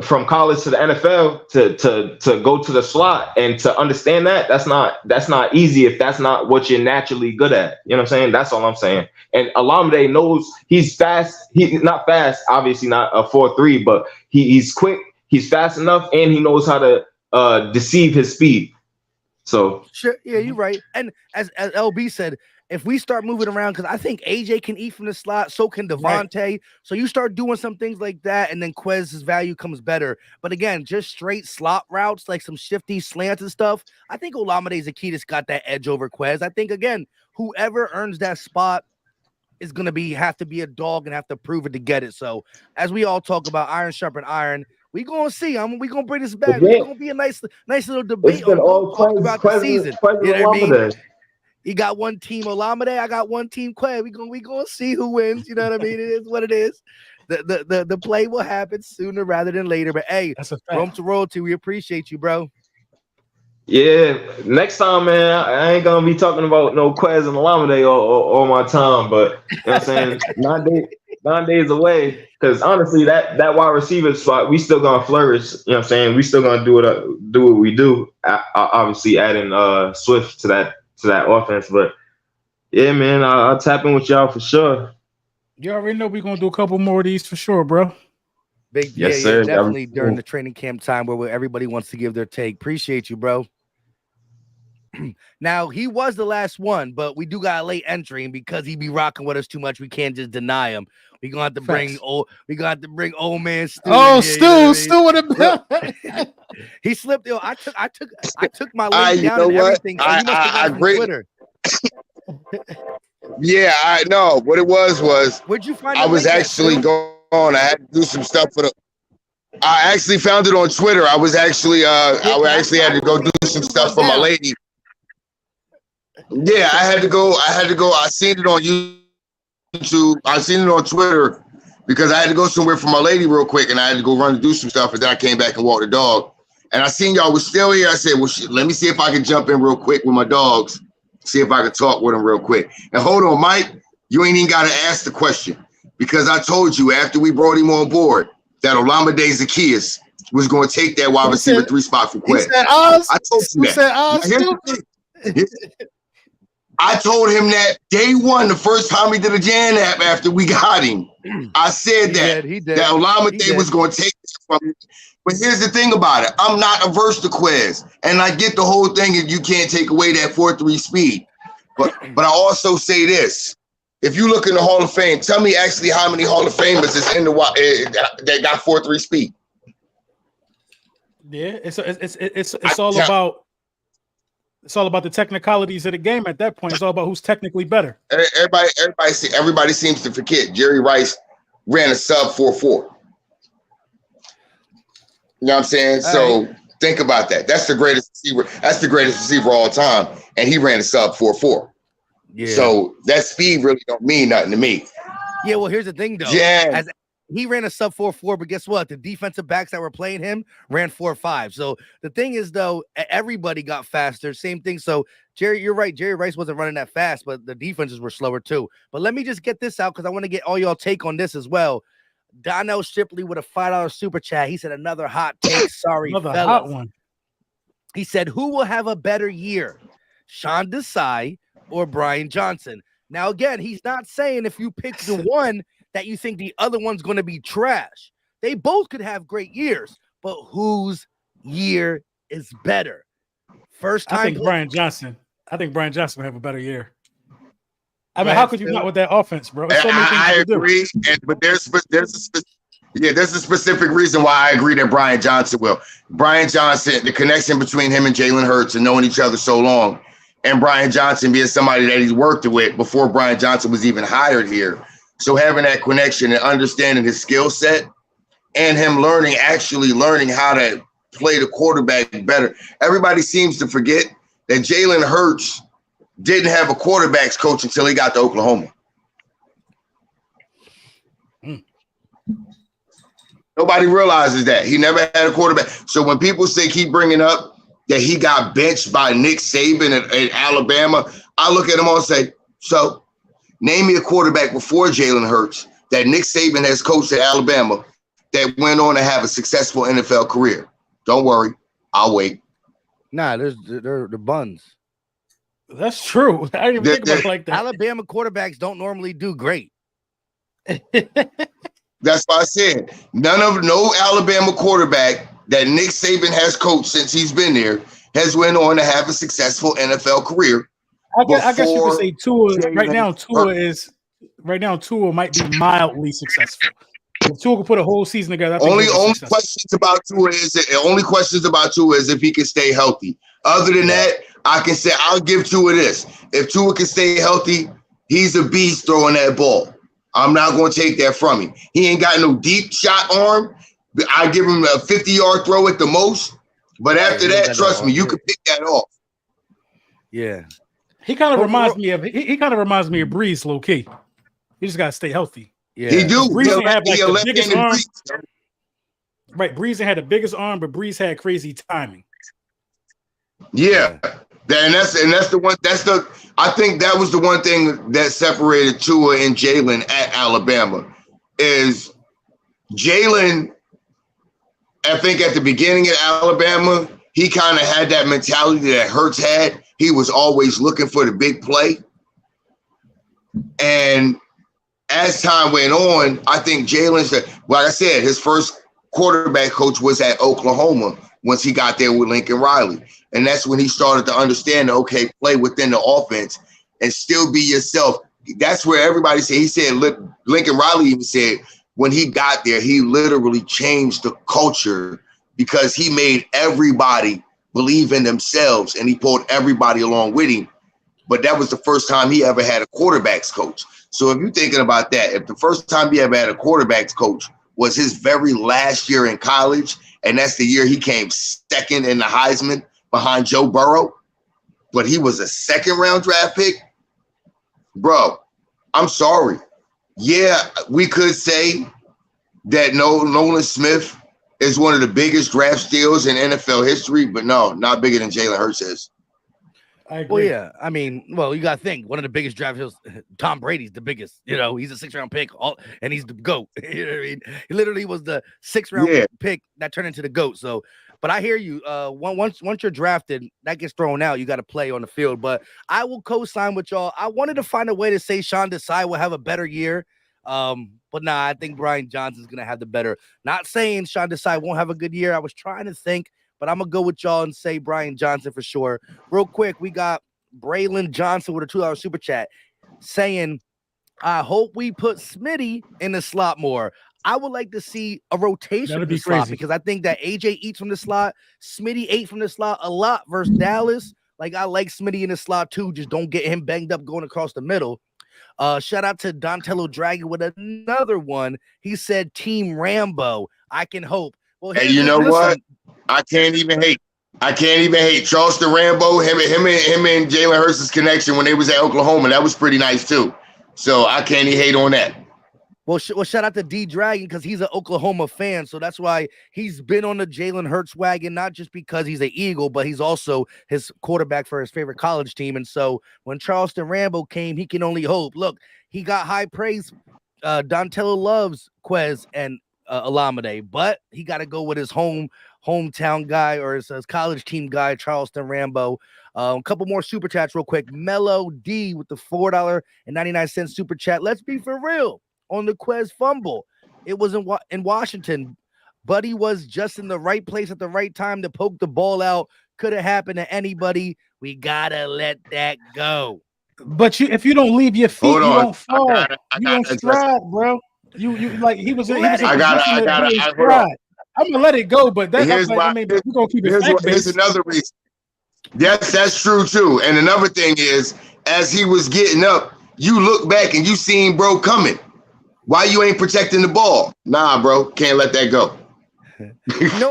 from college to the NFL to go to the slot and to understand that's not easy if that's not what you're naturally good at. You know what I'm saying? That's all I'm saying. And Olamide knows he's fast. He's not fast, obviously not a 4.3, but he's quick. He's fast enough, and he knows how to deceive his speed. So sure, yeah, you're right. And as LB said, if we start moving around, because I think AJ can eat from the slot, so can Devontae. Right. So you start doing some things like that, and then Quez's value comes better. But again, just straight slot routes, like some shifty slants and stuff, I think Olamide's the key that's got that edge over Quez. I think, again, whoever earns that spot is going to have to be a dog and have to prove it to get it. So as we all talk about iron sharpen iron, we gonna see. We gonna bring this back. It's gonna be a nice little debate about the season. You know what I mean? You got one team Olamide, I got one team Quez. We gonna see who wins. You know what I mean? It is what it is. The play will happen sooner rather than later. But hey, Rome to royalty, we appreciate you, bro. Yeah, next time, man, I ain't gonna be talking about no Quez and Olamide all my time, but you know what I'm saying, 9 days away. Because honestly, that wide receiver spot, we still gonna flourish. You know what I'm saying? We still gonna do what we do. Obviously, adding Swift to that offense. But yeah, man, I'll tap in with y'all for sure. You already know we're gonna do a couple more of these for sure, bro. Yes, sir. Definitely during the training camp time where everybody wants to give their take. Appreciate you, bro. Now he was the last one, but we do got a late entry, and because he be rocking with us too much, we can't just deny him. We gonna have to bring old man Stu. Oh, Stu with a he slipped. Yo, I took my link down and everything. So I agree. Twitter. Yeah, I know. What it was where'd you find? I was actually going. I had to do some stuff for the. I actually found it on Twitter. I was actually I actually had to go do some stuff for my lady. Yeah, I had to go. I seen it on YouTube. I seen it on Twitter because I had to go somewhere for my lady real quick, and I had to go run and do some stuff. And then I came back and walked the dog. And I seen y'all was still here. I said, well, let me see if I can jump in real quick with my dogs. See if I can talk with them real quick. And hold on, Mike, you ain't even got to ask the question because I told you after we brought him on board that Olamide Zaccheaus was going to take that wide receiver 3 spot for Quez. I told you that. I told him that day one, the first time he did a Jan app after we got him. I said that Olamide was going to take this from me. But here's the thing about it. I'm not averse to Quez. And I get the whole thing if you can't take away that 4.3 speed. But I also say this. If you look in the Hall of Fame, tell me actually how many Hall of Famers is in the that got 4.3 speed. Yeah, it's all about the technicalities of the game at that point. It's all about who's technically better. Everybody seems to forget Jerry Rice ran a sub 4.4. You know what I'm saying? So think about that. That's the greatest receiver. That's the greatest receiver of all time, and he ran a sub 4.4. Yeah. So that speed really don't mean nothing to me. Yeah. Well, here's the thing, though. Yeah. He ran a sub 4.4, but guess what? The defensive backs that were playing him ran 4.5. So the thing is, though, everybody got faster. Same thing. So Jerry, you're right. Jerry Rice wasn't running that fast, but the defenses were slower too. But let me just get this out because I want to get all y'all take on this as well. Donnell Shipley with a $5 super chat. He said another hot take. Sorry, another fellas. hot one. He said, who will have a better year, Sean Desai or Brian Johnson? Now, again, he's not saying if you pick the one that you think the other one's going to be trash. They both could have great years, but whose year is better? First time. I think Brian Johnson will have a better year. I mean, how could you not with that offense, bro? So I agree, but there's a specific reason why I agree that Brian Johnson will. Brian Johnson, the connection between him and Jalen Hurts and knowing each other so long, and Brian Johnson being somebody that he's worked with before Brian Johnson was even hired here. So having that connection and understanding his skill set and him actually learning how to play the quarterback better. Everybody seems to forget that Jalen Hurts didn't have a quarterback's coach until he got to Oklahoma. Nobody realizes that. He never had a quarterback. So when people say keep bringing up that he got benched by Nick Saban at Alabama, I look at him and say, so name me a quarterback before Jalen Hurts that Nick Saban has coached at Alabama that went on to have a successful NFL career. Don't worry. I'll wait. Nah, they're buns. That's true. I didn't even think about it like that. Alabama quarterbacks don't normally do great. That's why I said no Alabama quarterback that Nick Saban has coached since he's been there has went on to have a successful NFL career. I guess you could say Tua Tua might be mildly successful. If Tua could put a whole season together, I think only questions about Tua is if he can stay healthy. Other than that, I can say I'll give Tua this. If Tua can stay healthy, he's a beast throwing that ball. I'm not going to take that from him. He ain't got no deep shot arm. I give him a 50-yard throw at the most. But after that, trust me, you can pick that off. Yeah. He kind of reminds me of Breeze, low key. He just gotta stay healthy. Yeah, he do. Breeze had the biggest arm. Right, Breeze had the biggest arm, but Breeze had crazy timing. Yeah, and that's the one. I think that was the one thing that separated Tua and Jalen at Alabama is Jalen. I think at the beginning at Alabama, he kind of had that mentality that Hurts had. He was always looking for the big play. And as time went on, I think Jalen, like I said, his first quarterback coach was at Oklahoma once he got there with Lincoln Riley. And that's when he started to understand, okay, play within the offense and still be yourself. That's where everybody said, Lincoln Riley even said, when he got there, he literally changed the culture because he made everybody believe in themselves and he pulled everybody along with him. But that was the first time he ever had a quarterback's coach. So if you're thinking about that, if the first time he ever had a quarterback's coach was his very last year in college, and that's the year he came second in the Heisman behind Joe Burrow, but he was a second-round draft pick, bro, I'm sorry. Yeah, we could say that Nolan Smith is one of the biggest draft steals in NFL history, but no, not bigger than Jalen Hurts is. I agree. Well, yeah. I mean, you got to think one of the biggest draft deals. Tom Brady's the biggest. He's a 6th-round pick, and he's the GOAT. You know what I mean? He literally was the 6th-round pick that turned into the GOAT. So But I hear you. Once you're drafted, that gets thrown out. You got to play on the field. But I will co-sign with y'all. I wanted to find a way to say Sean Desai will have a better year. But nah, I think Brian Johnson's gonna have the better. Not saying Sean Desai won't have a good year. I was trying to think, but I'm gonna go with y'all and say Brian Johnson for sure. Real quick, we got Braylon Johnson with a $2 super chat saying, I hope we put Smitty in the slot more. I would like to see a rotation That'd in the be slot crazy. because I think that AJ eats from the slot. Smitty ate from the slot a lot versus Dallas. Like, I like Smitty in the slot too. Just don't get him banged up going across the middle. Shout out to Dontello Dragon with another one. He said Team Rambo. I can hope. Well, And you know what? I can't even hate. Charleston Rambo, him and Jalen Hurts' connection when they was at Oklahoma, that was pretty nice too. So I can't even hate on that. Well, shout out to D Dragon because he's an Oklahoma fan, so that's why he's been on the Jalen Hurts wagon, not just because he's an Eagle, but he's also his quarterback for his favorite college team. And so when Charleston Rambo came, he can only hope. Look, he got high praise. Dontello loves Quez and Alameda, but he got to go with his hometown guy or his college team guy, Charleston Rambo. A couple more super chats real quick. Mellow D with the $4.99 super chat. Let's be for real. On the Quez fumble, it was in Washington. Buddy was just in the right place at the right time to poke the ball out. Could have happened to anybody. We gotta let that go. But if you don't leave your feet, you don't fall. I you don't stride, bro. You like he was in position I stride. I'm gonna let it go, but that here's why, we're gonna keep it fact-based. Here's another reason. Yes, that's true too. And another thing is, as he was getting up, you look back and you seen bro coming. Why you ain't protecting the ball? Nah, bro, can't let that go.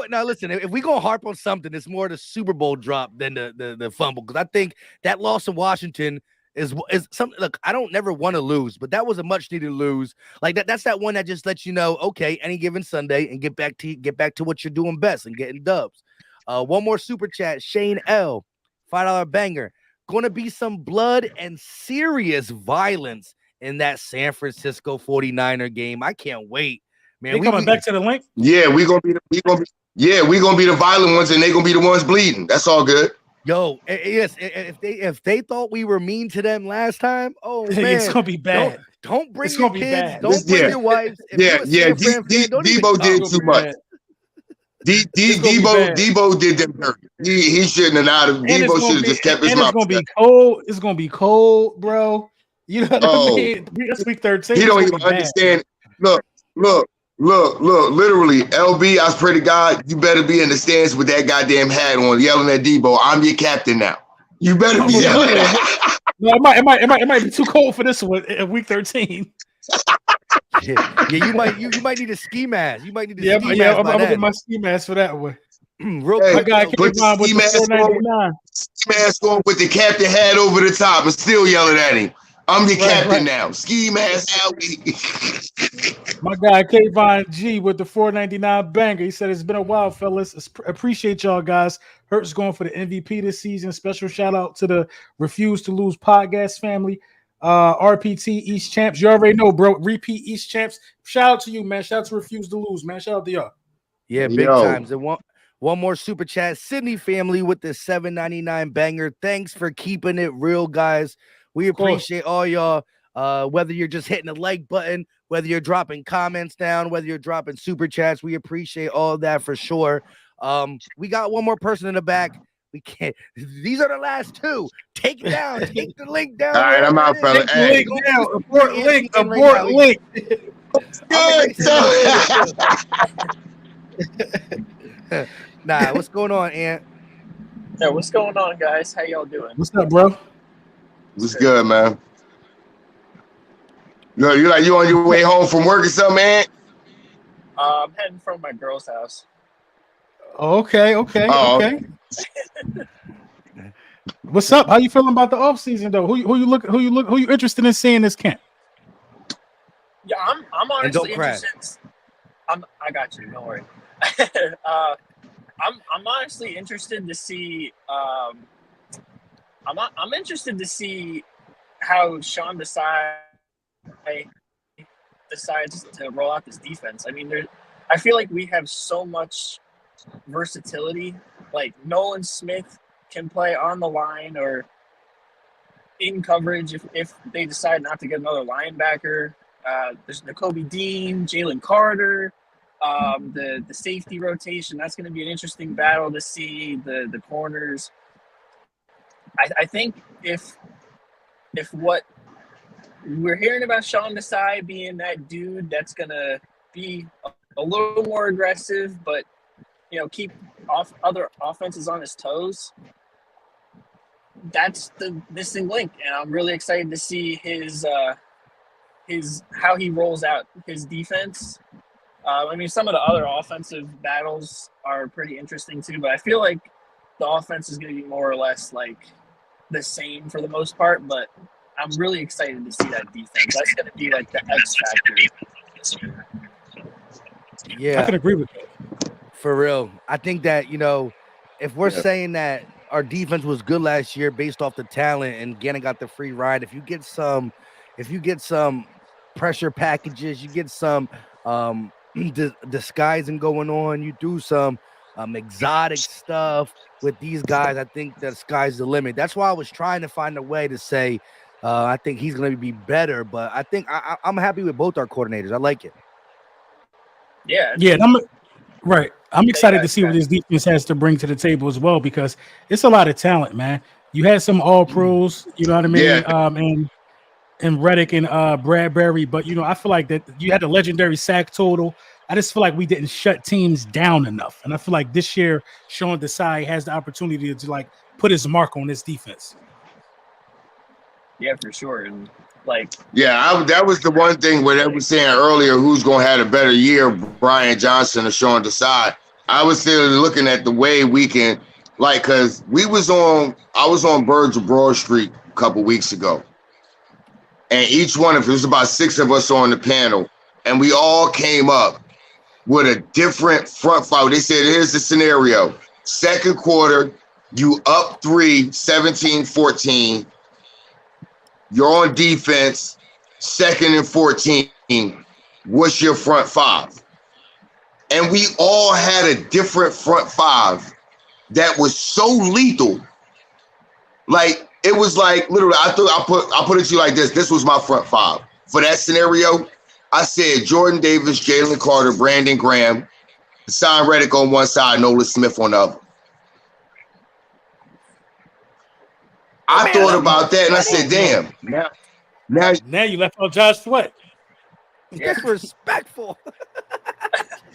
Now listen, if we gonna harp on something, it's more the Super Bowl drop than the fumble. Because I think that loss in Washington is something. Look, I don't never want to lose, but that was a much needed lose. Like that's that one that just lets you know, okay, any given Sunday, and get back to what you're doing best and getting dubs. One more super chat, Shane L, $5 banger. Gonna be some blood and serious violence in that San Francisco 49er game. I can't wait, man. We coming back to the link? Yeah, we gonna be the violent ones, and they gonna be the ones bleeding. That's all good. Yo, yes. If they thought we were mean to them last time, oh man, it's gonna be bad. Don't bring your kids. Don't bring your wives. Debo did too much. Debo did them dirty. He shouldn't have not. Debo should have just kept his mouth. It's gonna be cold. It's gonna be cold, bro. You know what I mean? It's week 13. He don't even understand. Look. Literally, LB, I swear to God, you better be in the stands with that goddamn hat on, yelling at Debo. I'm your captain now. You better be yelling. No, it might be too cold for this one in week 13. Yeah, you might need a ski mask. You might need a ski mask. Yeah, I'm gonna get my ski mask for that one. Real quick, guy put the ski mask on with the captain hat over the top and still yelling at him. I'm your captain now. Ski mask out. My guy Kayvon G with the $4.99 banger. He said it's been a while, fellas. Appreciate y'all guys. Hurts going for the MVP this season. Special shout out to the Refuse to Lose podcast family. RPT East Champs. You already know, bro. Repeat East Champs. Shout out to you, man. Shout out to Refuse to Lose, man. Shout out to y'all. Yeah, big times. And one more super chat. Sydney family with the $7.99 banger. Thanks for keeping it real, guys. We appreciate all y'all. Whether you're just hitting the like button, whether you're dropping comments down, whether you're dropping super chats, we appreciate all of that for sure. We got one more person in the back. We can't. These are the last two. Take it down. Take the link down. All right, I'm out, fella. Take the link down. Abort link. Abort link. Good. Nah, what's going on, Ant? Yeah, what's going on, guys? How y'all doing? What's up, bro? What's good, man? No, you on your way home from work or something, man? I'm heading from my girl's house. Okay. What's up? How you feeling about the off season though? Who you interested in seeing this camp? Yeah, I'm honestly interested. I got you. Don't worry. I'm honestly interested to see. I'm interested to see how Sean decides to roll out this defense. I mean, I feel like we have so much versatility. Like Nolan Smith can play on the line or in coverage if they decide not to get another linebacker. There's Nakobe Dean, Jalen Carter, the safety rotation. That's going to be an interesting battle to see. The corners. I think if what we're hearing about Sean Desai being that dude that's going to be a little more aggressive, but keep other offenses on his toes. That's the missing link, and I'm really excited to see his how he rolls out his defense. Some of the other offensive battles are pretty interesting too, but I feel like the offense is going to be more or less like the same for the most part. But I'm really excited to see that defense. That's going to be like the X factor. Yeah, I can agree with that. For real. I think that, if we're saying that our defense was good last year based off the talent and Gannon got the free ride, if you get some pressure packages, you get some disguising going on, you do some exotic stuff with these guys, I think the sky's the limit. That's why I was trying to find a way to say I think he's going to be better, but I think I'm happy with both our coordinators. I like it. Yeah. I'm excited to see what this defense has to bring to the table as well, because it's a lot of talent, man. You had some all pros, you know what I mean? Yeah. And Reddick and Bradbury, but I feel like that you had a legendary sack total. I just feel like we didn't shut teams down enough. And I feel like this year Sean Desai has the opportunity to like put his mark on this defense. Yeah, for sure. And that was the one thing where they were saying earlier who's going to have a better year, Brian Johnson or Sean Desai. I was still looking at the way we can, because I was on Birds of Broad Street a couple weeks ago, and each one of it was about 6 of us on the panel, and we all came up with a different front five. They said, here's the scenario. Second quarter, you up 3, 17-14. You're on defense, 2nd and 14. What's your front five? And we all had a different front five that was so lethal. It was literally, I'll put it to you like this. This was my front five. For that scenario, I said Jordan Davis, Jalen Carter, Brandon Graham, Hassan Reddick on one side, Nolan Smith on the other. I thought about that and I said, damn. Now you left out Josh Sweat. Disrespectful.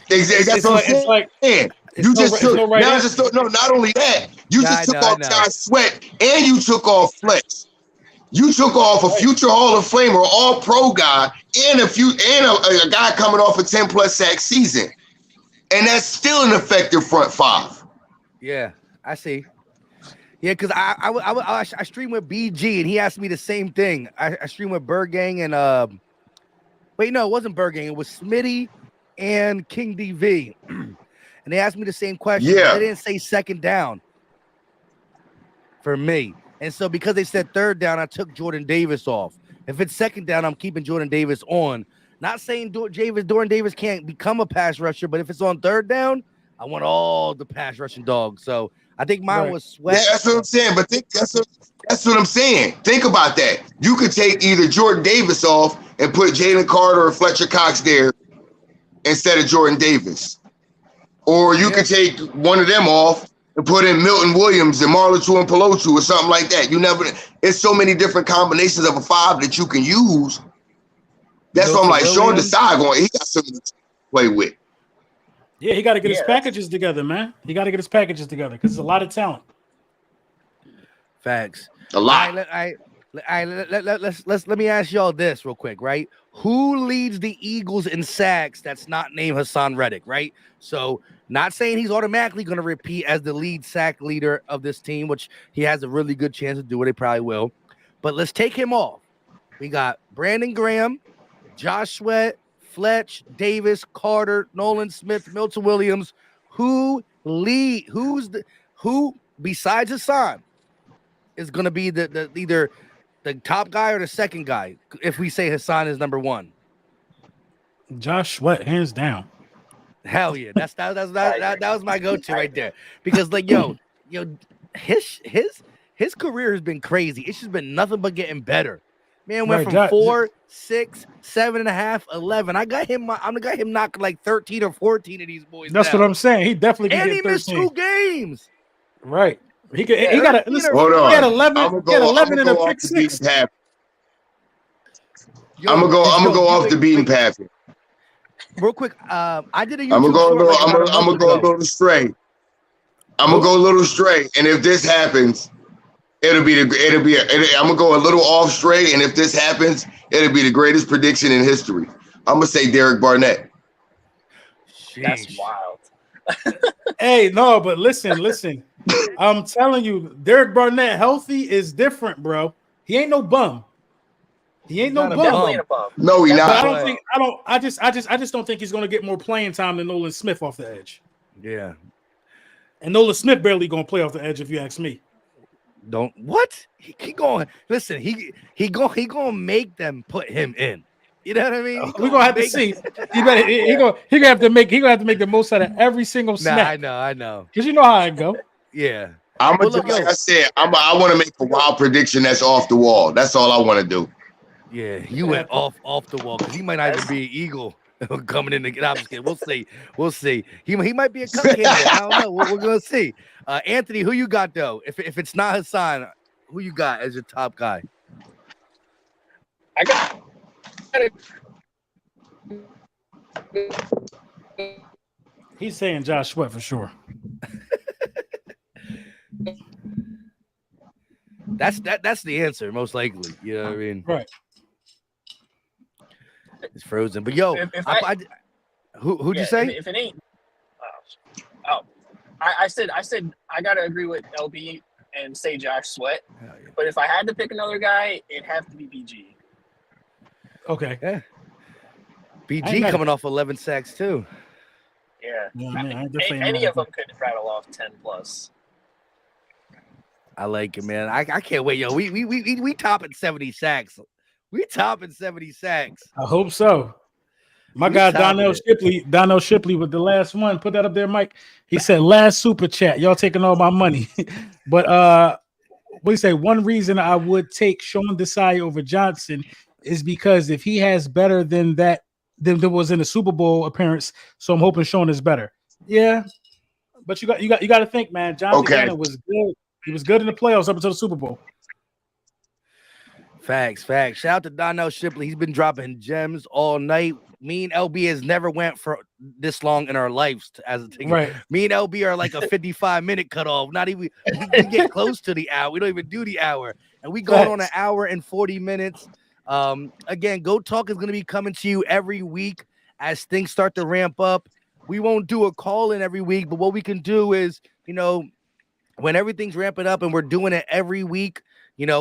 That's what I'm saying. Not only that, you just took off Josh Sweat and you took off Flex. You took off a future Hall of Famer, all pro guy, and a guy coming off a 10+ sack season. And that's still an effective front five. Yeah, I see. Yeah, because I streamed with BG and he asked me the same thing. I streamed with Bergang and wait, no, it wasn't Bergang. It was Smitty and King DV. And they asked me the same question. Yeah. They didn't say second down for me. And so because they said third down, I took Jordan Davis off. If it's second down, I'm keeping Jordan Davis on. Not saying Jordan Davis can't become a pass rusher, but if it's on third down, I want all the pass rushing dogs. So I think mine was Sweat. Yeah, that's what I'm saying. But that's what I'm saying. Think about that. You could take either Jordan Davis off and put Jalen Carter or Fletcher Cox there instead of Jordan Davis. Or you could take one of them off and put in Milton Williams and Marlon and Pelotu or something like that. It's so many different combinations of a five that you can use. That's Milton what I'm like, Sean Williams. Desai he got something to play with. Yeah, he got to get his packages together, man. He got to get his packages together because there's a lot of talent. Facts. A lot. Let me ask y'all this real quick, right? Who leads the Eagles in sacks that's not named Hassan Reddick, right? So not saying he's automatically going to repeat as the lead sack leader of this team, which he has a really good chance to do it. He probably will. But let's take him off. We got Brandon Graham, Josh Sweat, Fletch, Davis, Carter, Nolan Smith, Milton Williams. Who besides Hassan is going to be the either the top guy or the second guy if we say Hassan is number one? Josh Sweat, hands down. Hell yeah, that was my go-to I right agree. there. Because like his career has been crazy. It's just been nothing but getting better. Man went Right, from 4, 6, 7.5, 11. I'm got him knocking like 13 or 14 of these boys that's what down. I'm saying. He definitely can And get he missed 13. 2 games. Right. He Yeah. got a 13 or listen. Hold He had on. 11. I'm He had gonna 11 and a go off pick the beaten six. path. Yo, I'm gonna go you off wait, the beaten wait, path. real quick. I did a I'm gonna YouTube go a short little. like around a I'm month gonna go a ago. little stray. I'm gonna Go. go a little stray, and if this happens, I'm gonna go a little off stray, and if this happens, it'll be the greatest prediction in history. I'm gonna say Derek Barnett. That's Sheesh. wild. Hey, no, but listen. I'm telling you, Derek Barnett healthy is different, bro. He ain't no bum. He ain't He's no not a bum. Definitely bum. ain't a bum. No, he But Definitely I not. ain't a don't But think bum. I just don't think he's gonna get more playing time than Nolan Smith off the edge. yeah. And Nolan Smith barely gonna play off the edge if you ask me. Don't what? He going listen, he gonna make them put him in. You know what I mean? He We're gonna gonna have to make see. He gonna have to make the most out of every single Nah, snap. I know. Because you know how it go. Yeah. I'm Well gonna look, like yo, I said. I want to make a wild prediction that's off the wall. That's all I want to do. yeah, you went off the wall because he might not even That's be an Eagle coming in to get. I'm just kidding. We'll see. We'll see. He might be a cut candidate. I don't know. We're gonna see. Anthony, who you got though? If it's not Hassan, who you got as your top guy? I got He's saying Josh Sweat for sure. That's the answer, most likely. You know what I mean? Right. It's frozen. But yo, who'd you say? if it ain't oh I said I gotta agree with LB and say Josh Sweat. Hell yeah. But if I had to pick another guy, it'd have to be BG. Okay. Yeah. I BG ain't mad coming at off 11 sacks too. Yeah. Yeah, man, I definitely ain't Any mad of them could rattle off 10 plus. I like it, man. I can't wait, yo. We topping 70 sacks. We topping 70 sacks. I hope so. My We guy topping it. Donnell Shipley with the last one. Put that up there, Mike. He said last super chat. Y'all taking all my money. But what do you say? One reason I would take Sean Desai over Johnson is because if he has better than that than there was in the Super Bowl appearance, so I'm hoping Sean is better. Yeah, but you got to think, man. Jonathan Okay. Gannon was good. He was good in the playoffs up until the Super Bowl. Facts. Shout out to Donnell Shipley. He's been dropping gems all night. Me and LB has never went for this long in our lives as a ticket. Right. Me and LB are like a 55-minute cutoff. Not even we get close to the hour. We don't even do the hour, and we going on an hour and 40 minutes. Again, Go Talk is going to be coming to you every week as things start to ramp up. We won't do a call in every week, but what we can do is, when everything's ramping up and we're doing it every week,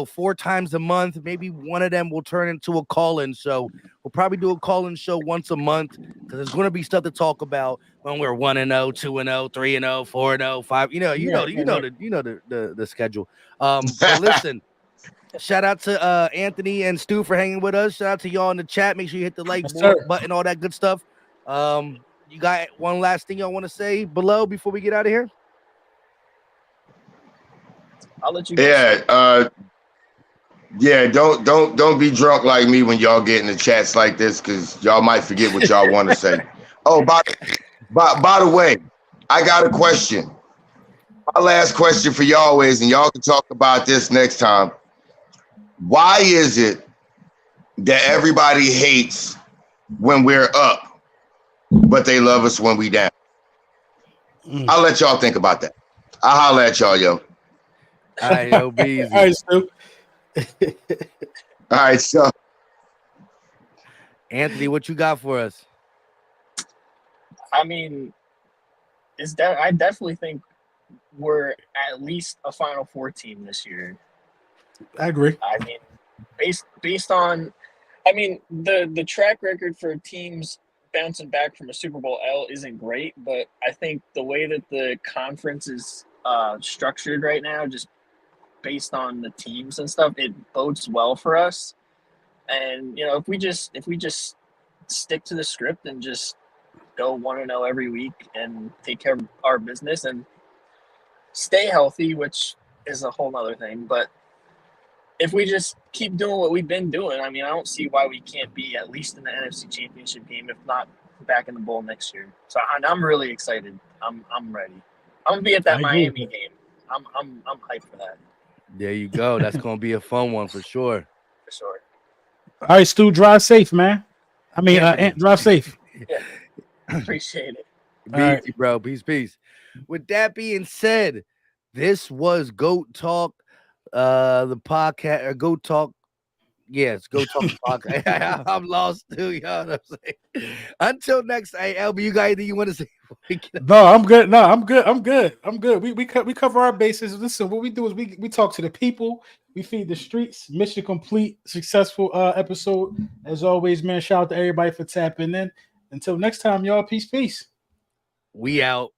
4 times a month, maybe one of them will turn into a call-in. So we'll probably do a call-in show once a month because there's going to be stuff to talk about when we're 1-0, 2-0, 3-0, 4-0, 5. You know the schedule. But listen, shout out to Anthony and Stu for hanging with us. Shout out to y'all in the chat. Make sure you hit the like button, all that good stuff. You got one last thing y'all want to say below before we get out of here? I'll let you go. Yeah, don't be drunk like me when y'all get in the chats like this, because y'all might forget what y'all want to say. Oh, by the way, I got a question. My last question for y'all is, and y'all can talk about this next time. Why is it that everybody hates when we're up, but they love us when we down? I'll let y'all think about that. I'll holler at y'all, yo. All right, yo, be easy. All right, Stu. All right, so Anthony, what you got for us? I mean, I definitely think we're at least a Final Four team this year. I agree. I mean, based on, the track record for teams bouncing back from a Super Bowl L isn't great, but I think the way that the conference is structured right now, just based on the teams and stuff, it bodes well for us. And if we just stick to the script and just go 1-0 every week and take care of our business and stay healthy, which is a whole other thing. But if we just keep doing what we've been doing, I mean, I don't see why we can't be at least in the NFC Championship game, if not back in the bowl next year. So I'm really excited. I'm ready. I'm gonna be at that Miami game. I'm hyped for that. There you go. That's gonna be a fun one for sure. For sure. All right, Stu, drive safe, man. I mean, Ant, drive safe. Yeah. Appreciate it. Be easy, bro. Peace. With that being said, this was Goat Talk, the podcast, or Goat Talk. Yes, Goat Talk the podcast. I'm lost too, y'all. Know what I'm saying? Until next, hey, LB, you got anything you want to say? No, I'm good. No, I'm good. We cover our bases. Listen, what we do is we talk to the people. We feed the streets. Mission complete. Successful episode as always, man. Shout out to everybody for tapping in. Until next time, y'all. Peace. We out.